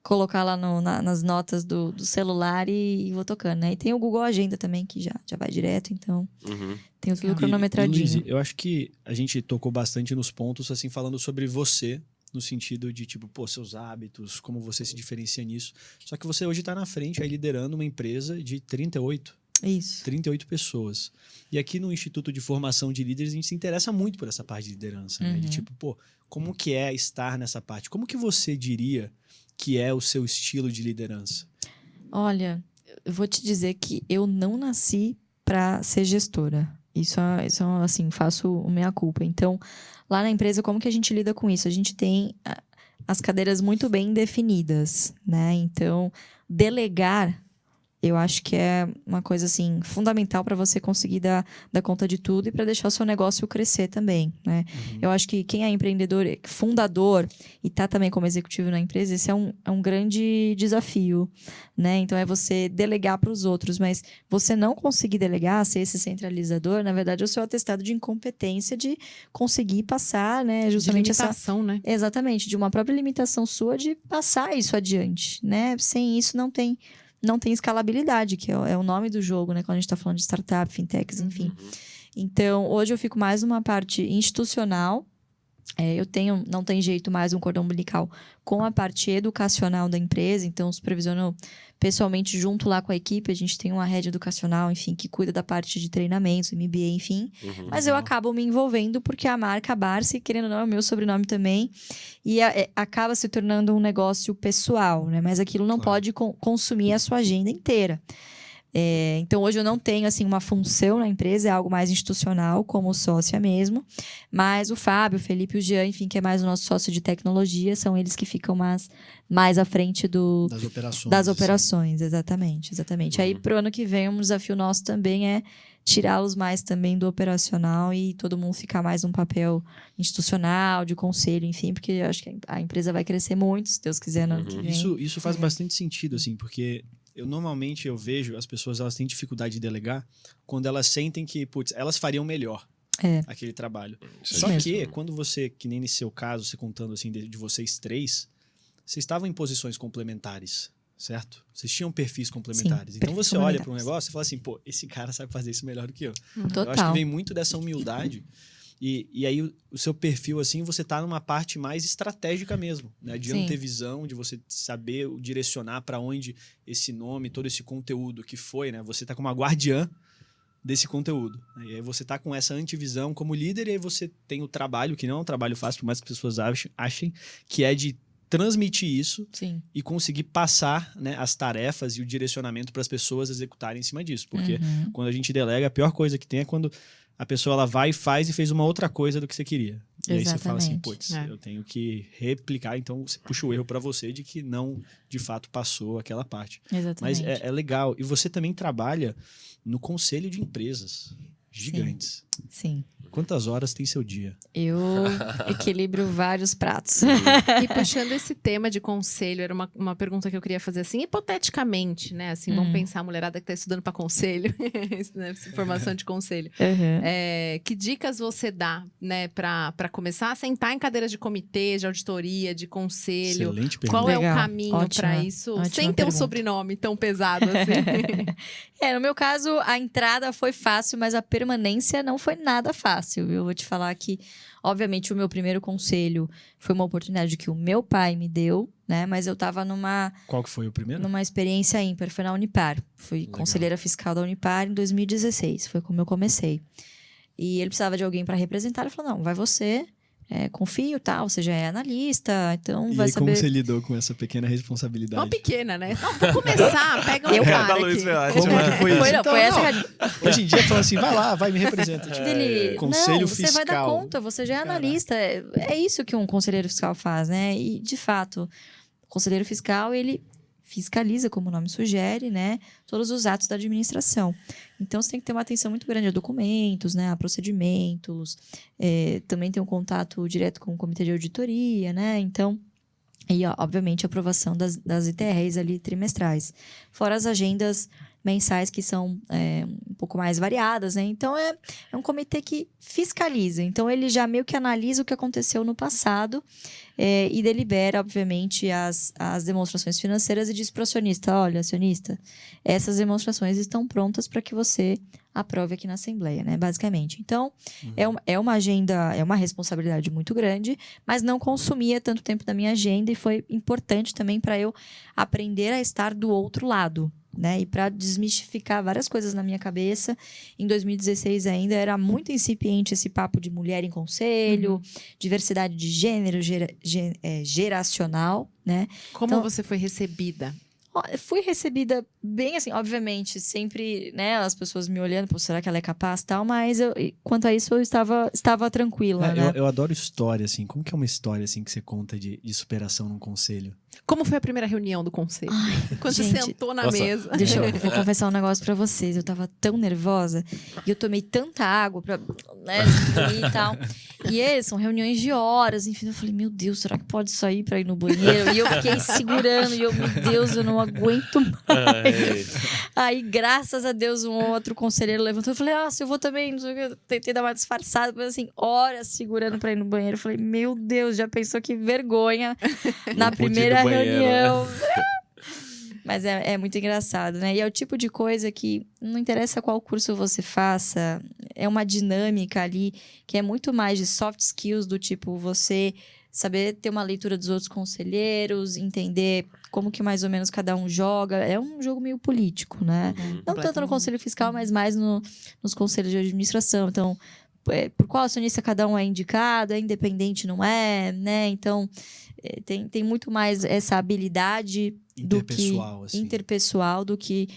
colocar lá nas notas do celular e vou tocando, né? E tem o Google Agenda também, que já vai direto, então tenho tudo cronometradinho. Luiz, eu acho que a gente tocou bastante nos pontos, assim, falando sobre você, no sentido de, tipo, seus hábitos, como você se diferencia nisso. Só que você hoje está na frente, aí liderando uma empresa de 38 pessoas. E aqui no Instituto de Formação de Líderes, a gente se interessa muito por essa parte de liderança, né? De tipo, como que é estar nessa parte? Como que você diria que é o seu estilo de liderança? Olha, eu vou te dizer que eu não nasci para ser gestora. Isso assim, faço a minha culpa. Então, lá na empresa, como que a gente lida com isso? A gente tem as cadeiras muito bem definidas, né? Então, delegar, eu acho que é uma coisa, assim, fundamental para você conseguir dar conta de tudo e para deixar o seu negócio crescer também, né? Eu acho que quem é empreendedor, fundador e tá também como executivo na empresa, esse é um grande desafio, né? Então, é você delegar para os outros, mas você não conseguir delegar, ser esse centralizador, na verdade, é o seu atestado de incompetência de conseguir passar, né? Justamente de limitação, né? Exatamente, de uma própria limitação sua de passar isso adiante, né? Sem isso não tem escalabilidade, que é o nome do jogo, né? Quando a gente está falando de startup, fintechs, enfim. Então, hoje eu fico mais numa parte institucional. Não tem jeito mais um cordão umbilical com a parte educacional da empresa. Então, supervisiono pessoalmente junto lá com a equipe. A gente tem uma rede educacional, enfim, que cuida da parte de treinamentos, MBA, enfim. Mas eu acabo me envolvendo porque a marca Barsi, querendo ou não, é o meu sobrenome também. E acaba se tornando um negócio pessoal, né? Mas aquilo não pode consumir a sua agenda inteira. Então, hoje eu não tenho, assim, uma função na empresa, é algo mais institucional, como sócia mesmo. Mas o Fábio, o Felipe e o Jean, enfim, que é mais o nosso sócio de tecnologia, são eles que ficam mais à frente das operações. Exatamente. Aí, pro ano que vem, um desafio nosso também é tirá-los mais também do operacional e todo mundo ficar mais num papel institucional, de conselho, enfim, porque eu acho que a empresa vai crescer muito, se Deus quiser, no ano que vem. Isso faz bastante sentido, assim, porque normalmente eu vejo as pessoas, elas têm dificuldade de delegar quando elas sentem que, elas fariam melhor aquele trabalho. Só que quando você, que nem nesse seu caso, você contando assim de vocês três, vocês estavam em posições complementares, certo? Vocês tinham perfis complementares. Então você olha para um negócio e fala assim, esse cara sabe fazer isso melhor do que eu. Total. Eu acho que vem muito dessa humildade. E aí o seu perfil, assim, você tá numa parte mais estratégica mesmo, né? De não ter visão, de você saber direcionar para onde esse nome, todo esse conteúdo que foi, né? Você tá como uma guardiã desse conteúdo, né? E aí você tá com essa antivisão como líder, e aí você tem o trabalho, que não é um trabalho fácil, por mais que as pessoas achem, que é de transmitir isso e conseguir passar, né, as tarefas e o direcionamento para as pessoas executarem em cima disso. Porque quando a gente delega, a pior coisa que tem é quando a pessoa ela vai e faz e fez uma outra coisa do que você queria. E aí você fala assim, eu tenho que replicar. Então você puxa o erro para você de que não, de fato, passou aquela parte. Exatamente. Mas é legal. E você também trabalha no conselho de empresas gigantes. Sim. Quantas horas tem seu dia? Eu equilibro vários pratos. E puxando esse tema de conselho, era uma pergunta que eu queria fazer assim, hipoteticamente, né? Assim, vamos pensar a mulherada que está estudando para conselho, né? Formação de conselho. Que dicas você dá, né, para começar a sentar em cadeiras de comitê, de auditoria, de conselho? Excelente pergunta. Qual é o caminho para isso, sem ter um sobrenome tão pesado assim? No meu caso, a entrada foi fácil, mas a permanência permanência não foi nada fácil, viu? Eu vou te falar que, obviamente, o meu primeiro conselho foi uma oportunidade que o meu pai me deu, né? Mas eu estava Qual que foi o primeiro? numa experiência ímpar, foi na Unipar. Fui Legal. conselheira fiscal da Unipar em 2016, foi como eu comecei. E ele precisava de alguém para representar, ele falou, não, vai você... confio, tal, você já é analista, então E vai aí, saber... como você lidou com essa pequena responsabilidade? Não pequena, né? Não, pra começar, pega um Eu- cara Da aqui. Luiz Velasco. Como é que foi isso? Foi, não, Então, foi essa não, que a- hoje em dia, fala assim, vai lá, vai, me representa. Tipo, dele, Conselho não, você vai dar fiscal. conta, você já é Caraca. analista. É isso que um conselheiro fiscal faz, né? E, de fato, o conselheiro fiscal, ele fiscaliza, como o nome sugere, né? Todos os atos da administração. Então, você tem que ter uma atenção muito grande a documentos, né? A procedimentos. Também tem um contato direto com o comitê de auditoria, né? Então... E, ó, obviamente, a aprovação das ITRs ali trimestrais. Fora as agendas mensais que são um pouco mais variadas, né? Então, é um comitê que fiscaliza. Então, ele já meio que analisa o que aconteceu no passado e delibera, obviamente, as demonstrações financeiras e diz para o acionista, olha, acionista, essas demonstrações estão prontas para que você aprove aqui na Assembleia, né? Basicamente. Então, é uma agenda, é uma responsabilidade muito grande, mas não consumia tanto tempo da minha agenda e foi importante também para eu aprender a estar do outro lado, né? E para desmistificar várias coisas na minha cabeça. Em 2016 ainda era muito incipiente esse papo de mulher em conselho, diversidade de gênero, geracional, né? Como Então- você foi recebida? Ó, eu fui recebida bem assim, obviamente, sempre, né, as pessoas me olhando, pô, será que ela é capaz e tal, mas quanto a isso eu estava tranquila, né? Eu adoro história, assim. Como que é uma história, assim, que você conta de superação num conselho? Como foi a primeira reunião do conselho? Quando você gente, sentou na nossa. mesa. Deixa eu vou confessar um negócio pra vocês. Eu tava tão nervosa e eu tomei tanta água pra, né, diluir e tal. E são reuniões de horas, enfim. Eu falei, meu Deus, será que pode sair pra ir no banheiro? E eu fiquei segurando, e eu, meu Deus, eu não aguento mais. Aí, graças a Deus, um outro conselheiro levantou. Eu falei, se eu vou também, não sei o que. Eu tentei dar uma disfarçada, mas assim, horas segurando pra ir no banheiro. Eu falei, meu Deus, já pensou que vergonha na pude ir no primeira banheiro, reunião. Mas é muito engraçado, né? E é o tipo de coisa que não interessa qual curso você faça, é uma dinâmica ali que é muito mais de soft skills, do tipo você saber ter uma leitura dos outros conselheiros, entender como que mais ou menos cada um joga. É um jogo meio político, né? Não tanto no conselho fiscal, mas mais nos conselhos de administração. Então, por qual acionista cada um é indicado, é independente, não é, né? Então, tem muito mais essa habilidade interpessoal do que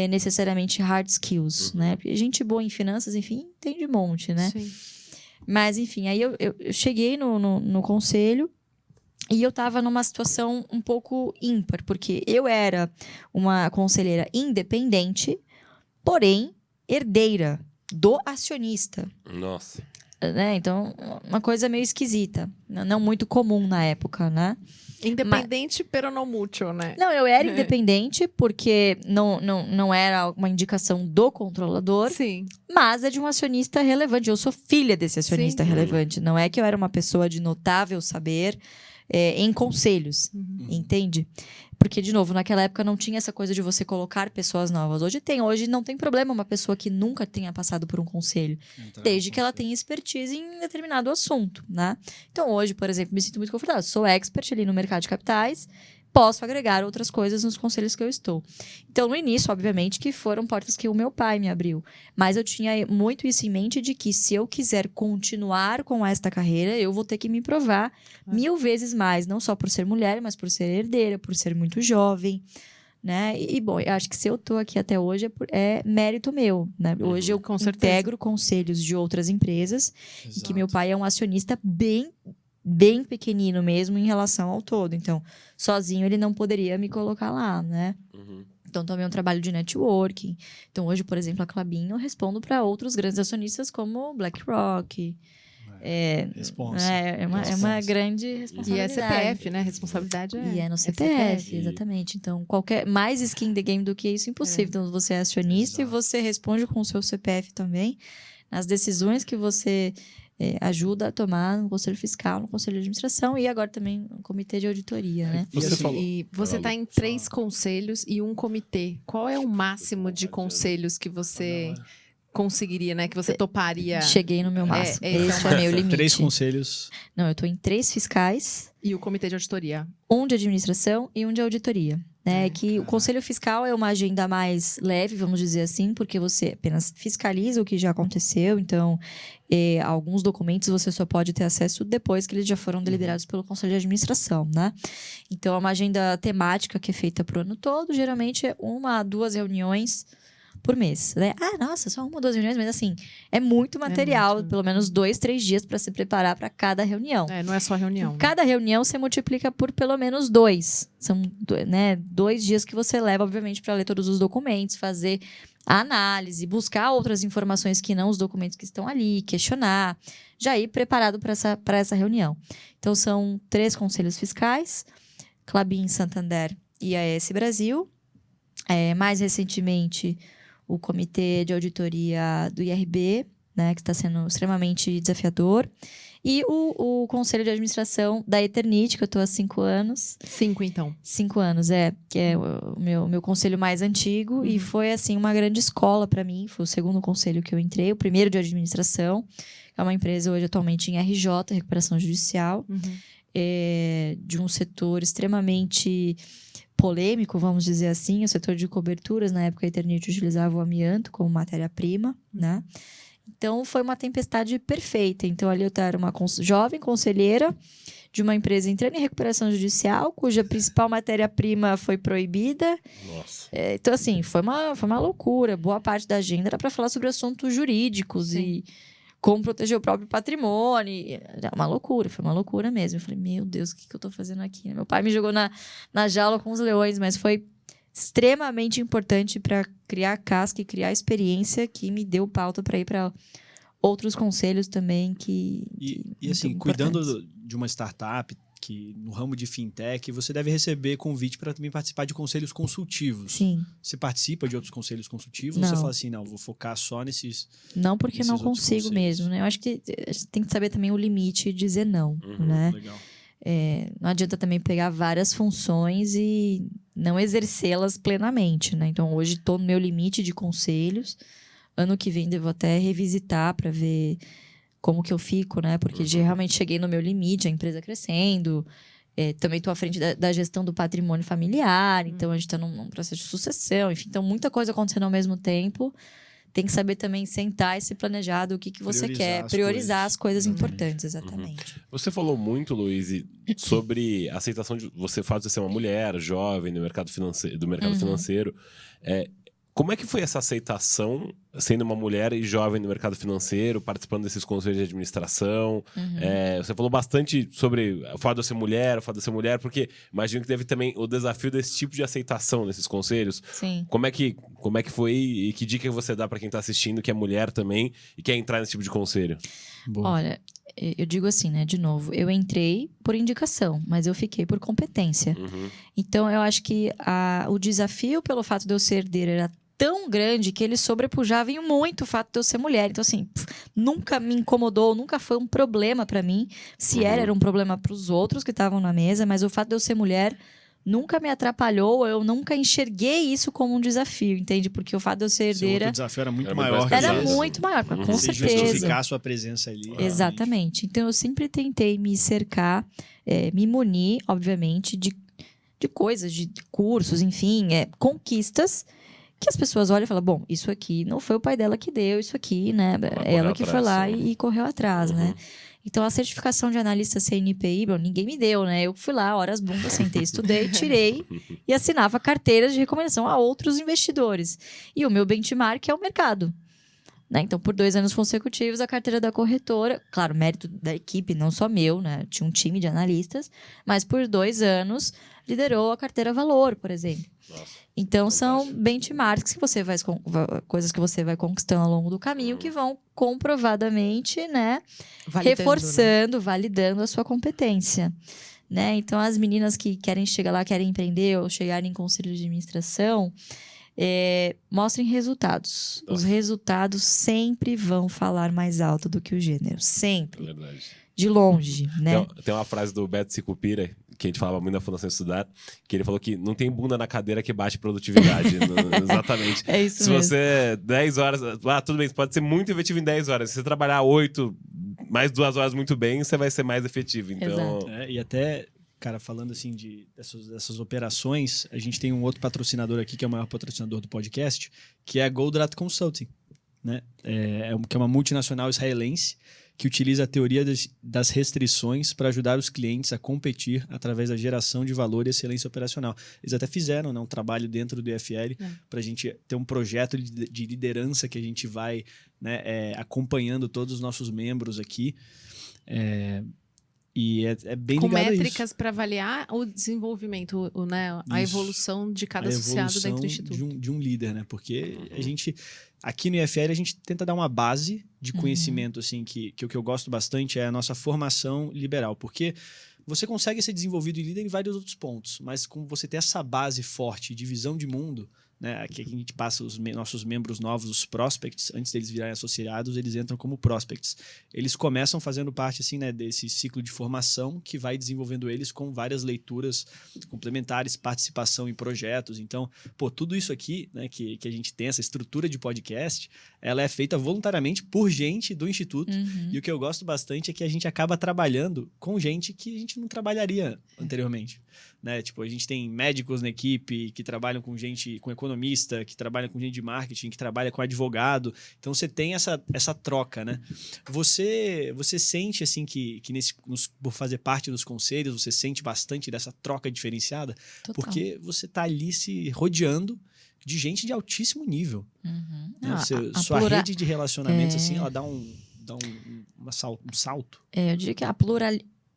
necessariamente hard skills, né? Porque gente boa em finanças, enfim, tem de monte, né? Sim. Mas, enfim, aí eu cheguei no conselho e eu tava numa situação um pouco ímpar, porque eu era uma conselheira independente, porém herdeira do acionista. Nossa. Né? Então, uma coisa meio esquisita. Não muito comum na época, né? Independente, pero não mútuo, né? Não, eu era independente porque não era uma indicação do controlador, Sim. mas é de um acionista relevante. Eu sou filha desse acionista Sim. relevante. Não é que eu era uma pessoa de notável saber em conselhos, entende? Porque, de novo, naquela época não tinha essa coisa de você colocar pessoas novas. Hoje tem. Hoje não tem problema uma pessoa que nunca tenha passado por um conselho. Desde que ela tenha expertise em determinado assunto, né? Então, hoje, por exemplo, me sinto muito confortável. Sou expert ali no mercado de capitais. Posso agregar outras coisas nos conselhos que eu estou. Então, no início, obviamente, que foram portas que o meu pai me abriu. Mas eu tinha muito isso em mente de que se eu quiser continuar com esta carreira, eu vou ter que me provar 1000 vezes mais. Não só por ser mulher, mas por ser herdeira, por ser muito jovem, né? E bom, eu acho que se eu tô aqui até hoje é mérito meu, né? Hoje eu Com certeza. integro conselhos de outras empresas e que meu pai é um acionista bem pequenino mesmo em relação ao todo. Então, sozinho ele não poderia me colocar lá, né? Então, também é um trabalho de networking. Então, hoje, por exemplo, a Klabin, eu respondo para outros grandes acionistas como BlackRock. Responsa. É uma grande E responsabilidade. é CPF, né? Responsabilidade E é no CPF, exatamente. Então, mais skin in the game do que isso, impossível. Então, você é acionista e você responde com o seu CPF também nas decisões que você ajuda a tomar no Conselho Fiscal, no Conselho de Administração e agora também no Comitê de Auditoria, né? Você falou. E você está em 3 conselhos e um comitê. Qual é o máximo de conselhos que você conseguiria, né? Que você toparia. Cheguei no meu máximo. esse Esse é meu limite. 3 conselhos. Não, eu tô em 3 fiscais, E o comitê de auditoria. um de administração e um de auditoria. Né? Que o conselho fiscal é uma agenda mais leve, vamos dizer assim, porque você apenas fiscaliza o que já aconteceu. Então, alguns documentos você só pode ter acesso depois que eles já foram deliberados pelo conselho de administração, né? Então, é uma agenda temática que é feita pro ano todo. Geralmente, é 1 a 2 reuniões por mês, né? Ah, nossa, só 1 ou 2 reuniões, mas assim, é muito material, muito. pelo menos 2, 3 dias para se preparar para cada reunião. Não é só reunião. Cada reunião você multiplica por pelo menos 2. São 2 dias que você leva, obviamente, para ler todos os documentos, fazer a análise, buscar outras informações que não os documentos que estão ali, questionar, já ir preparado para essa reunião. Então, são 3 conselhos fiscais, Klabin, Santander e AES Brasil. Mais recentemente, o comitê de auditoria do IRB, né, que está sendo extremamente desafiador. E o conselho de administração da Eternit, que eu estou há 5 anos. 5, então. 5 anos, que é o meu conselho mais antigo. E foi, assim, uma grande escola para mim. Foi o segundo conselho que eu entrei. O primeiro de administração, que é uma empresa hoje atualmente em RJ, Recuperação Judicial. De um setor extremamente polêmico, vamos dizer assim, o setor de coberturas. Na época, a Eternit utilizava o amianto como matéria-prima, né? Então, foi uma tempestade perfeita. Então, ali eu era uma jovem conselheira de uma empresa entrando em recuperação judicial, cuja principal matéria-prima foi proibida. Nossa. Então, assim, foi uma loucura. Boa parte da agenda era para falar sobre assuntos jurídicos e como proteger o próprio patrimônio. Uma loucura, foi uma loucura mesmo. Eu falei, meu Deus, o que eu tô fazendo aqui? Meu pai me jogou na jaula com os leões, mas foi extremamente importante para criar casca e criar experiência que me deu pauta para ir para outros conselhos também E assim, cuidando de uma startup que no ramo de fintech, você deve receber convite para também participar de conselhos consultivos. Sim. Você participa de outros conselhos consultivos? Não. Ou você fala assim, não, vou focar só nesses... Não, porque não outros consigo conselhos. mesmo, né? Eu acho que a gente tem que saber também o limite e dizer não, né? Legal. Não adianta também pegar várias funções e não exercê-las plenamente, né? Então, hoje estou no meu limite de conselhos. Ano que vem devo até revisitar para ver como que eu fico, né? Porque realmente cheguei no meu limite, a empresa crescendo. Também estou à frente da gestão do patrimônio familiar. Então, a gente está num processo de sucessão. Enfim, então, muita coisa acontecendo ao mesmo tempo. Tem que saber também sentar e se planejar do que você quer. Priorizar as coisas importantes, exatamente. Você falou muito, Luiz, sobre a aceitação de você fato de ser uma mulher jovem no mercado financeiro. Como é que foi essa aceitação, sendo uma mulher e jovem no mercado financeiro, participando desses conselhos de administração? Você falou bastante sobre o fato de eu ser mulher, porque imagino que teve também o desafio desse tipo de aceitação nesses conselhos. Sim. Como é que foi e que dica você dá para quem está assistindo, que é mulher também e quer entrar nesse tipo de conselho? Boa. Olha, eu digo assim, né? De novo, eu entrei por indicação, mas eu fiquei por competência. Então, eu acho que o desafio pelo fato de eu ser herdeira era tão grande que ele sobrepujava em muito o fato de eu ser mulher. Então, assim, nunca me incomodou, nunca foi um problema pra mim. Se era um problema pros outros que estavam na mesa, mas o fato de eu ser mulher nunca me atrapalhou, eu nunca enxerguei isso como um desafio, entende? Porque o fato de eu ser Seu herdeira outro desafio era muito Era maior. muito que era esse. muito maior, com Você certeza. justificar a sua presença ali. Exatamente. Então, eu sempre tentei me cercar, me munir, obviamente, de coisas, de cursos, enfim, conquistas que as pessoas olham e falam, bom, isso aqui não foi o pai dela que deu, isso aqui, né? Ela que foi lá e correu atrás, né? Então, a certificação de analista CNPI, bom, ninguém me deu, né? Eu fui lá, horas bundas, sentei, estudei, tirei e assinava carteiras de recomendação a outros investidores. E o meu benchmark é o mercado. Né? Então, por 2 anos consecutivos, a carteira da corretora, claro, mérito da equipe, não só meu, né? Tinha um time de analistas, mas por 2 anos liderou a carteira Valor, por exemplo. Nossa, então, fantástico. são benchmarks que você coisas que você vai conquistando ao longo do caminho que vão comprovadamente, né? Reforçando, validando a sua competência. Né? Então, as meninas que querem chegar lá, querem empreender ou chegarem em conselho de administração, mostrem resultados. Nossa. Os resultados sempre vão falar mais alto do que o gênero. Sempre. É verdade. De longe, né? Tem uma frase do Beto Sicupira que a gente falava muito na Fundação Estudar, que ele falou que não tem bunda na cadeira que bate produtividade. Exatamente. É isso Se mesmo. você 10 horas... tudo bem, você pode ser muito efetivo em 10 horas. Se você trabalhar 8, mais 2 horas muito bem, você vai ser mais efetivo. Então... E até, cara, falando assim dessas operações, a gente tem um outro patrocinador aqui, que é o maior patrocinador do podcast, que é a Goldratt Consulting, né? Que é uma multinacional israelense que utiliza a teoria das restrições para ajudar os clientes a competir através da geração de valor e excelência operacional. Eles até fizeram, né, um trabalho dentro do IFL para a gente ter um projeto de liderança que a gente vai, né, acompanhando todos os nossos membros aqui. E é bem com ligado a isso. métricas para avaliar o desenvolvimento, né, a evolução de cada associado dentro do Instituto. De um líder, né? Porque a gente, aqui no IFL, a gente tenta dar uma base de conhecimento, assim, que o que eu gosto bastante é a nossa formação liberal. Porque você consegue ser desenvolvido e líder em vários outros pontos, mas com você ter essa base forte de visão de mundo, né? Aqui a gente passa os nossos membros novos, os prospects, antes deles virarem associados, eles entram como prospects. Eles começam fazendo parte assim, né, desse ciclo de formação que vai desenvolvendo eles com várias leituras complementares, participação em projetos. Então, tudo isso aqui, né, que a gente tem, essa estrutura de podcast, ela é feita voluntariamente por gente do Instituto. E o que eu gosto bastante é que a gente acaba trabalhando com gente que a gente não trabalharia anteriormente. Né? Tipo, a gente tem médicos na equipe que trabalham com gente, com economista, que trabalham com gente de marketing, que trabalha com advogado. Então você tem essa troca, né? Você sente assim que por fazer parte dos conselhos, você sente bastante dessa troca diferenciada? Total. Porque você tá ali se rodeando de gente de altíssimo nível. Né? Sua rede de relacionamentos, assim, ela dá um salto. Eu diria que a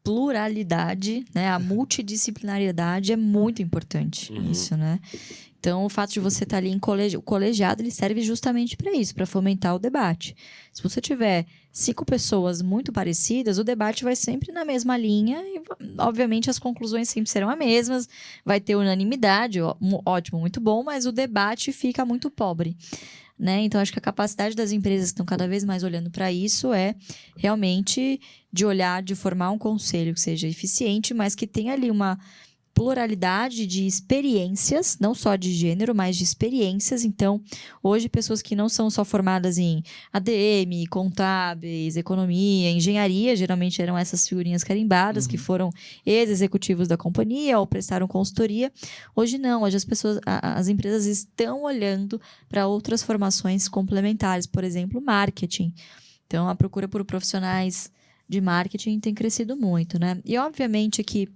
pluralidade, né, a multidisciplinariedade é muito importante, isso, né? Então, o fato de você estar ali em o colegiado, ele serve justamente para isso, para fomentar o debate. Se você tiver 5 pessoas muito parecidas, o debate vai sempre na mesma linha e, obviamente, as conclusões sempre serão as mesmas, vai ter unanimidade, ótimo, muito bom, mas o debate fica muito pobre. Né? Então, acho que a capacidade das empresas que estão cada vez mais olhando para isso é realmente de olhar, de formar um conselho que seja eficiente, mas que tenha ali uma pluralidade de experiências, não só de gênero, mas de experiências. Então, hoje, pessoas que não são só formadas em ADM, contábeis, economia, engenharia, geralmente eram essas figurinhas carimbadas, que foram ex-executivos da companhia ou prestaram consultoria. Hoje não, hoje as empresas estão olhando para outras formações complementares, por exemplo, marketing. Então, a procura por profissionais de marketing tem crescido muito, né? E, obviamente, que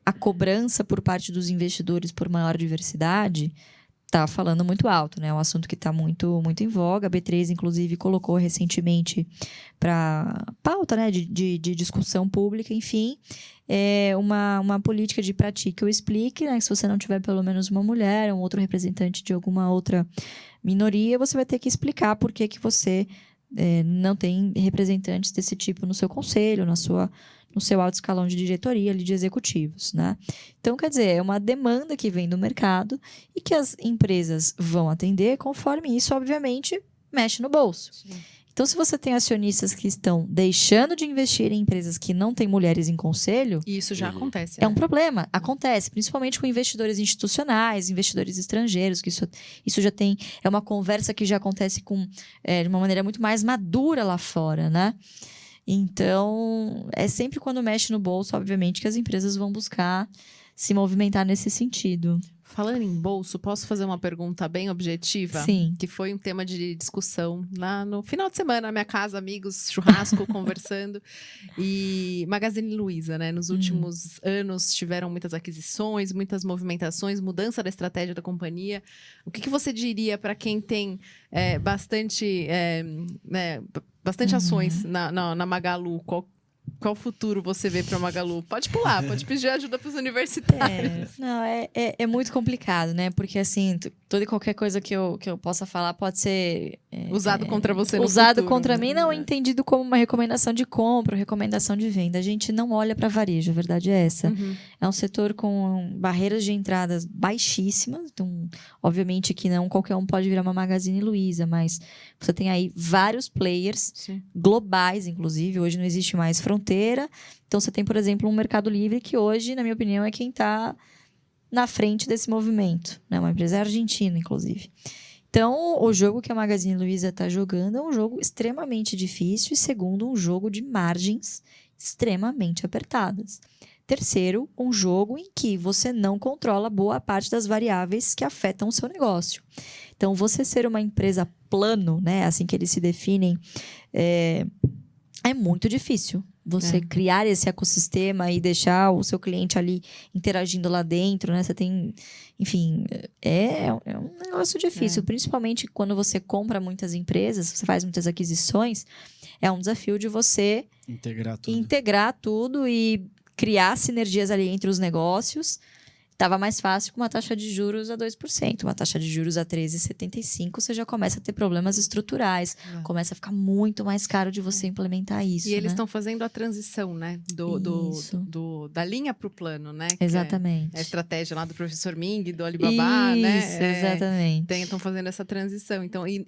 a cobrança por parte dos investidores por maior diversidade está falando muito alto, né? É um assunto que está muito, muito em voga. A B3, inclusive, colocou recentemente para pauta, né, de discussão pública, enfim, uma política de pratique ou explique, né? Que se você não tiver pelo menos uma mulher, um outro representante de alguma outra minoria, você vai ter que explicar por que você não tem representantes desse tipo no seu conselho, no seu alto escalão de diretoria ali de executivos, né? Então, quer dizer, é uma demanda que vem do mercado e que as empresas vão atender conforme isso, obviamente, mexe no bolso. Sim. Então, se você tem acionistas que estão deixando de investir em empresas que não têm mulheres em conselho... E isso já acontece. É um problema. Acontece, principalmente com investidores institucionais, investidores estrangeiros, que isso já tem... É uma conversa que já acontece de uma maneira muito mais madura lá fora, né? Então, é sempre quando mexe no bolso, obviamente, que as empresas vão buscar se movimentar nesse sentido. Falando em bolso, posso fazer uma pergunta bem objetiva? Sim. Que foi um tema de discussão lá no final de semana, na minha casa, amigos, churrasco, conversando. E Magazine Luiza, né? Nos últimos anos tiveram muitas aquisições, muitas movimentações, mudança da estratégia da companhia. O que você diria para quem tem bastante ações na Magalu? Qual futuro você vê para a Magalu? Pode pular, pode pedir ajuda para os universitários. É muito complicado, né? Porque, assim, toda e qualquer coisa que eu possa falar pode ser Usado contra você no usado futuro, contra né? mim, não entendido como uma recomendação de compra, recomendação de venda. A gente não olha para varejo, a verdade é essa. É um setor com barreiras de entradas baixíssimas. Então, obviamente que não qualquer um pode virar uma Magazine Luiza, mas você tem aí vários players globais, inclusive. Hoje não existe mais fronteira. Então, você tem, por exemplo, um Mercado Livre que hoje, na minha opinião, é quem está na frente desse movimento. Né? Uma empresa argentina, inclusive. Então, o jogo que a Magazine Luiza está jogando é um jogo extremamente difícil e, segundo, um jogo de margens extremamente apertadas. Terceiro, um jogo em que você não controla boa parte das variáveis que afetam o seu negócio. Então, você ser uma empresa plano, né, assim que eles se definem, é muito difícil. Você criar esse ecossistema e deixar o seu cliente ali interagindo lá dentro, né? Você tem... Enfim, é um negócio difícil. Principalmente quando você compra muitas empresas, você faz muitas aquisições, é um desafio de você integrar tudo e criar sinergias ali entre os negócios. Estava mais fácil com uma taxa de juros a 2%. Uma taxa de juros a 13,75%, você já começa a ter problemas estruturais. Começa a ficar muito mais caro de você implementar isso. E eles estão fazendo a transição, né? Da linha para o plano, né? Exatamente. É a estratégia lá do professor Ming, do Alibaba, né? Isso, exatamente. Estão fazendo essa transição. Então, e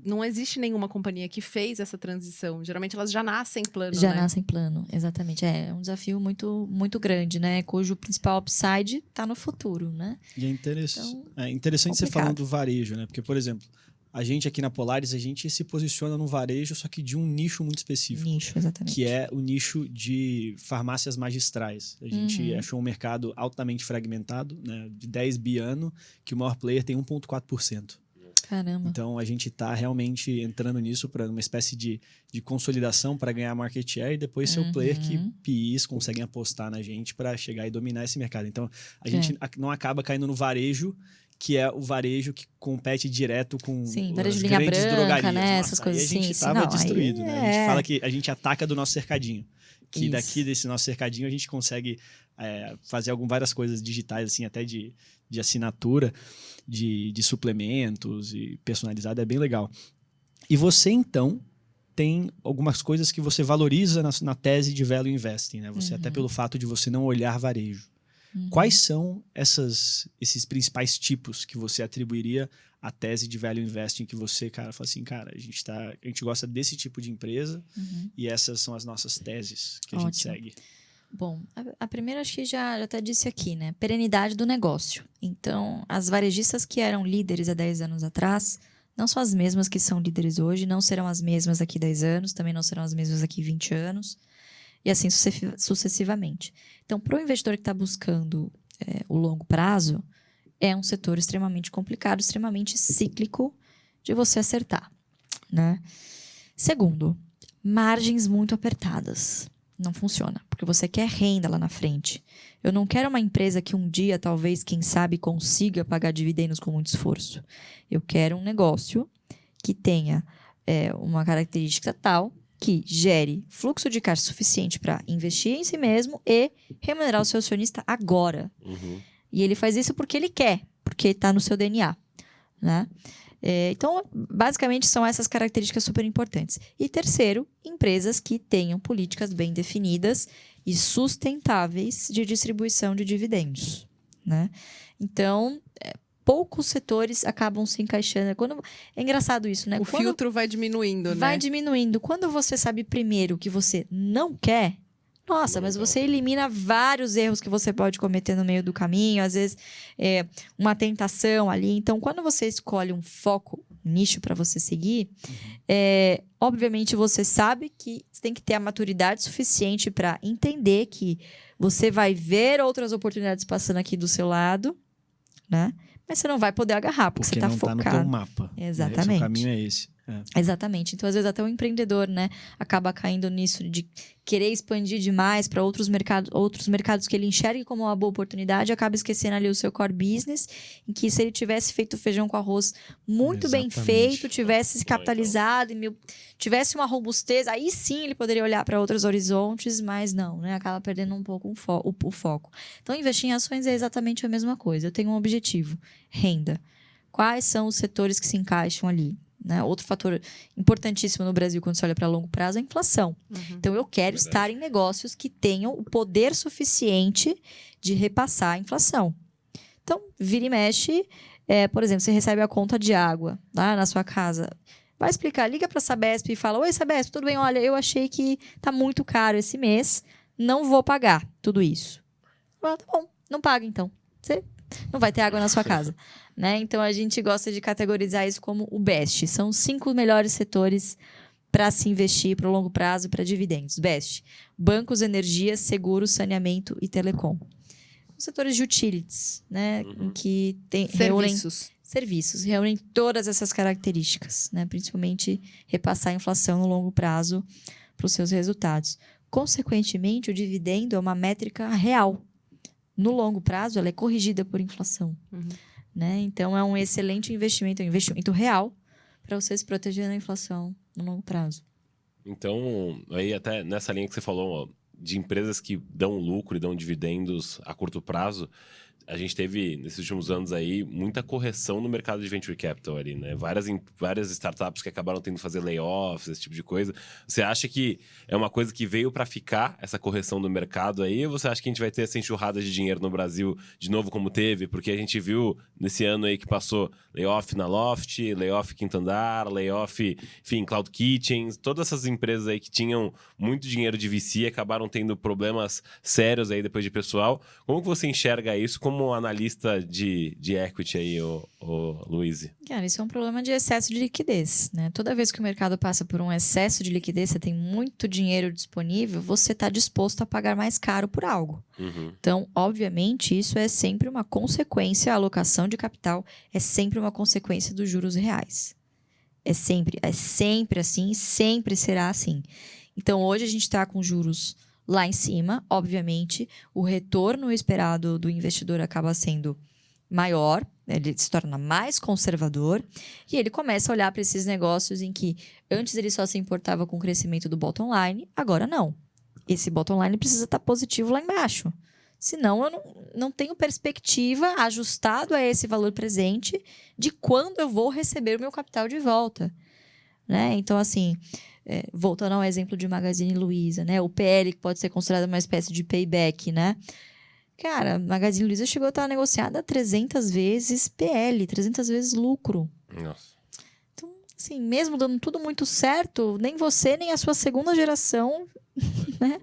não existe nenhuma companhia que fez essa transição. Geralmente elas já nascem plano, Já nascem plano, exatamente. É um desafio muito, muito grande, né? Cujo principal upside está no futuro, né? E é interessante você falando do varejo, né? Porque, por exemplo, a gente aqui na Polaris, a gente se posiciona no varejo, só que de um nicho muito específico. Nicho, exatamente. Que é o nicho de farmácias magistrais. A gente achou um mercado altamente fragmentado, né? De 10 bi ano, que o maior player tem 1,4%. Caramba. Então, a gente está realmente entrando nisso para uma espécie de consolidação para ganhar market share e depois ser o player que PIs conseguem apostar na gente para chegar e dominar esse mercado. Então, a gente não acaba caindo no varejo, que é o varejo que compete direto com as grandes linha branca, drogarias. né? Nossa, essas coisas aí a gente estava destruído, né? A gente fala que a gente ataca do nosso cercadinho. Que daqui desse nosso cercadinho a gente consegue fazer várias coisas digitais, assim, até de assinatura, de suplementos e personalizado, é bem legal. E você, então, tem algumas coisas que você valoriza na tese de Value Investing, né? Você até pelo fato de você não olhar varejo. Quais são esses principais tipos que você atribuiria à tese de Value Investing que você, cara, fala assim, cara, a gente gosta desse tipo de empresa e essas são as nossas teses que a gente segue. Bom, a primeira acho que já até disse aqui, né? Perenidade do negócio. Então, as varejistas que eram líderes há 10 anos atrás não são as mesmas que são líderes hoje, não serão as mesmas daqui 10 anos, também não serão as mesmas daqui 20 anos, e assim sucessivamente. Então, para o investidor que está buscando o longo prazo, é um setor extremamente complicado, extremamente cíclico de você acertar, né? Segundo, margens muito apertadas. Não funciona, porque você quer renda lá na frente. Eu não quero uma empresa que um dia, talvez, quem sabe, consiga pagar dividendos com muito esforço. Eu quero um negócio que tenha uma característica tal que gere fluxo de caixa suficiente para investir em si mesmo e remunerar o seu acionista agora. E ele faz isso porque ele quer, porque está no seu DNA, né? Então, basicamente, são essas características super importantes. E terceiro, empresas que tenham políticas bem definidas e sustentáveis de distribuição de dividendos, né? Então, poucos setores acabam se encaixando. É engraçado isso, né? O filtro vai diminuindo, né? Vai diminuindo. Quando você sabe primeiro que você não quer, nossa, mas você elimina vários erros que você pode cometer no meio do caminho, às vezes uma tentação ali. Então, quando você escolhe um foco, um nicho para você seguir, obviamente você sabe que você tem que ter a maturidade suficiente para entender que você vai ver outras oportunidades passando aqui do seu lado, né? Mas você não vai poder agarrar, porque você está focado. Porque não está no teu mapa. Exatamente. Né? O caminho é esse. Exatamente. Então, às vezes, até o empreendedor, né, acaba caindo nisso de querer expandir demais para outros mercados que ele enxergue como uma boa oportunidade, acaba esquecendo ali o seu core business, em que se ele tivesse feito feijão com arroz muito bem feito, tivesse se capitalizado, tivesse uma robustez, aí sim ele poderia olhar para outros horizontes, mas não, né, acaba perdendo um pouco o foco. Então, investir em ações é exatamente a mesma coisa. Eu tenho um objetivo, renda. Quais são os setores que se encaixam ali? né? Outro fator importantíssimo no Brasil quando você olha para longo prazo é a inflação. Então, eu quero estar em negócios que tenham o poder suficiente de repassar a inflação. Então, vira e mexe, por exemplo, você recebe a conta de água lá na sua casa. Vai explicar, liga para a Sabesp e fala: oi, Sabesp, tudo bem? Olha, eu achei que tá muito caro esse mês, não vou pagar tudo isso. Tá bom, não paga então. Você não vai ter água na sua casa. Né? Então, a gente gosta de categorizar isso como o BEST. São 5 melhores setores para se investir para o longo prazo e para dividendos. BEST: bancos, energia, seguros, saneamento e telecom. Os setores de utilities, né? Em que reúnem todas essas características, né? Principalmente repassar a inflação no longo prazo para os seus resultados. Consequentemente, o dividendo é uma métrica real. No longo prazo, ela é corrigida por inflação. Né? Então, é um excelente investimento, é um investimento real para você se proteger da inflação no longo prazo. Então, aí até nessa linha que você falou, ó, de empresas que dão lucro e dão dividendos a curto prazo, a gente teve, nesses últimos anos aí, muita correção no mercado de venture capital ali, né? Várias startups que acabaram tendo que fazer layoffs, esse tipo de coisa. Você acha que é uma coisa que veio para ficar, essa correção do mercado aí? Ou você acha que a gente vai ter essa enxurrada de dinheiro no Brasil de novo como teve? Porque a gente viu nesse ano aí que passou layoff na Loft, layoff Quinto Andar, layoff, enfim, Cloud Kitchens. Todas essas empresas aí que tinham muito dinheiro de VC acabaram tendo problemas sérios aí depois de pessoal. Como que você enxerga isso como analista de equity aí, o Luiz? Cara, isso é um problema de excesso de liquidez, né? Toda vez que o mercado passa por um excesso de liquidez, você tem muito dinheiro disponível, você está disposto a pagar mais caro por algo. Então, obviamente, isso é sempre uma consequência, a alocação de capital é sempre uma consequência dos juros reais. É sempre assim, sempre será assim. Então, hoje a gente está com juros lá em cima, obviamente, o retorno esperado do investidor acaba sendo maior, ele se torna mais conservador e ele começa a olhar para esses negócios em que antes ele só se importava com o crescimento do bottom line, agora não. Esse bottom line precisa estar positivo lá embaixo. Senão, eu não tenho perspectiva ajustado a esse valor presente de quando eu vou receber o meu capital de volta. Né? Então, assim, voltando ao exemplo de Magazine Luiza, né? O PL, que pode ser considerado uma espécie de payback, né? Cara, Magazine Luiza chegou a estar negociada 300 vezes PL, 300 vezes lucro. Nossa. Então, assim, mesmo dando tudo muito certo, nem você, nem a sua segunda geração, né?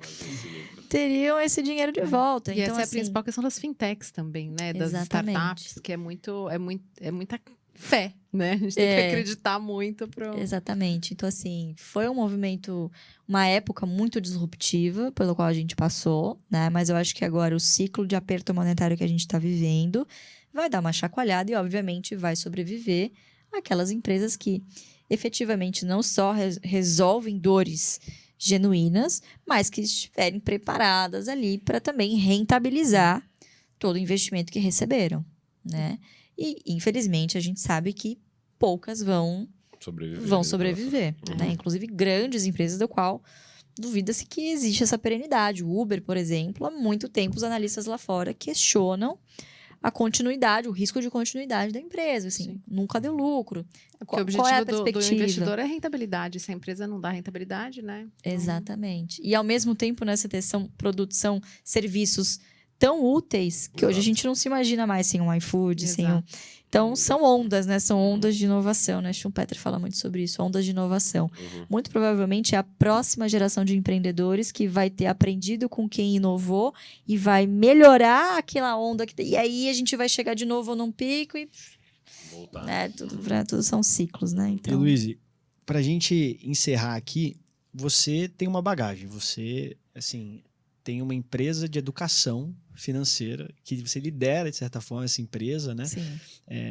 Teriam esse dinheiro de volta. E então, essa é a assim, principal questão das fintechs também, né? Das exatamente. startups, que é muita fé, né? A gente tem que acreditar muito Exatamente. Então, assim, foi um movimento, uma época muito disruptiva pelo qual a gente passou, né? Mas eu acho que agora o ciclo de aperto monetário que a gente está vivendo vai dar uma chacoalhada e, obviamente, vai sobreviver aquelas empresas que efetivamente não só resolvem dores genuínas, mas que estiverem preparadas ali para também rentabilizar todo o investimento que receberam, né? E, infelizmente, a gente sabe que poucas vão sobreviver. Né? Inclusive, grandes empresas do qual duvida-se que existe essa perenidade. O Uber, por exemplo, há muito tempo os analistas lá fora questionam a continuidade, o risco de continuidade da empresa. Assim, nunca deu lucro. Porque o objetivo do investidor é rentabilidade. Se a empresa não dá rentabilidade, né? Exatamente. E, ao mesmo tempo, nessa produção, serviços tão úteis que hoje a gente não se imagina mais sem um iFood, sem um... Então, são ondas, né? São ondas de inovação, né? Schumpeter fala muito sobre isso, ondas de inovação. Muito provavelmente é a próxima geração de empreendedores que vai ter aprendido com quem inovou e vai melhorar aquela onda. E aí a gente vai chegar de novo num pico e... voltar. Né? Tudo são ciclos, né? Então... E, Luiz, pra gente encerrar aqui, você tem uma bagagem. Você, assim, tem uma empresa de educação financeira, que você lidera, de certa forma, essa empresa, né? Sim.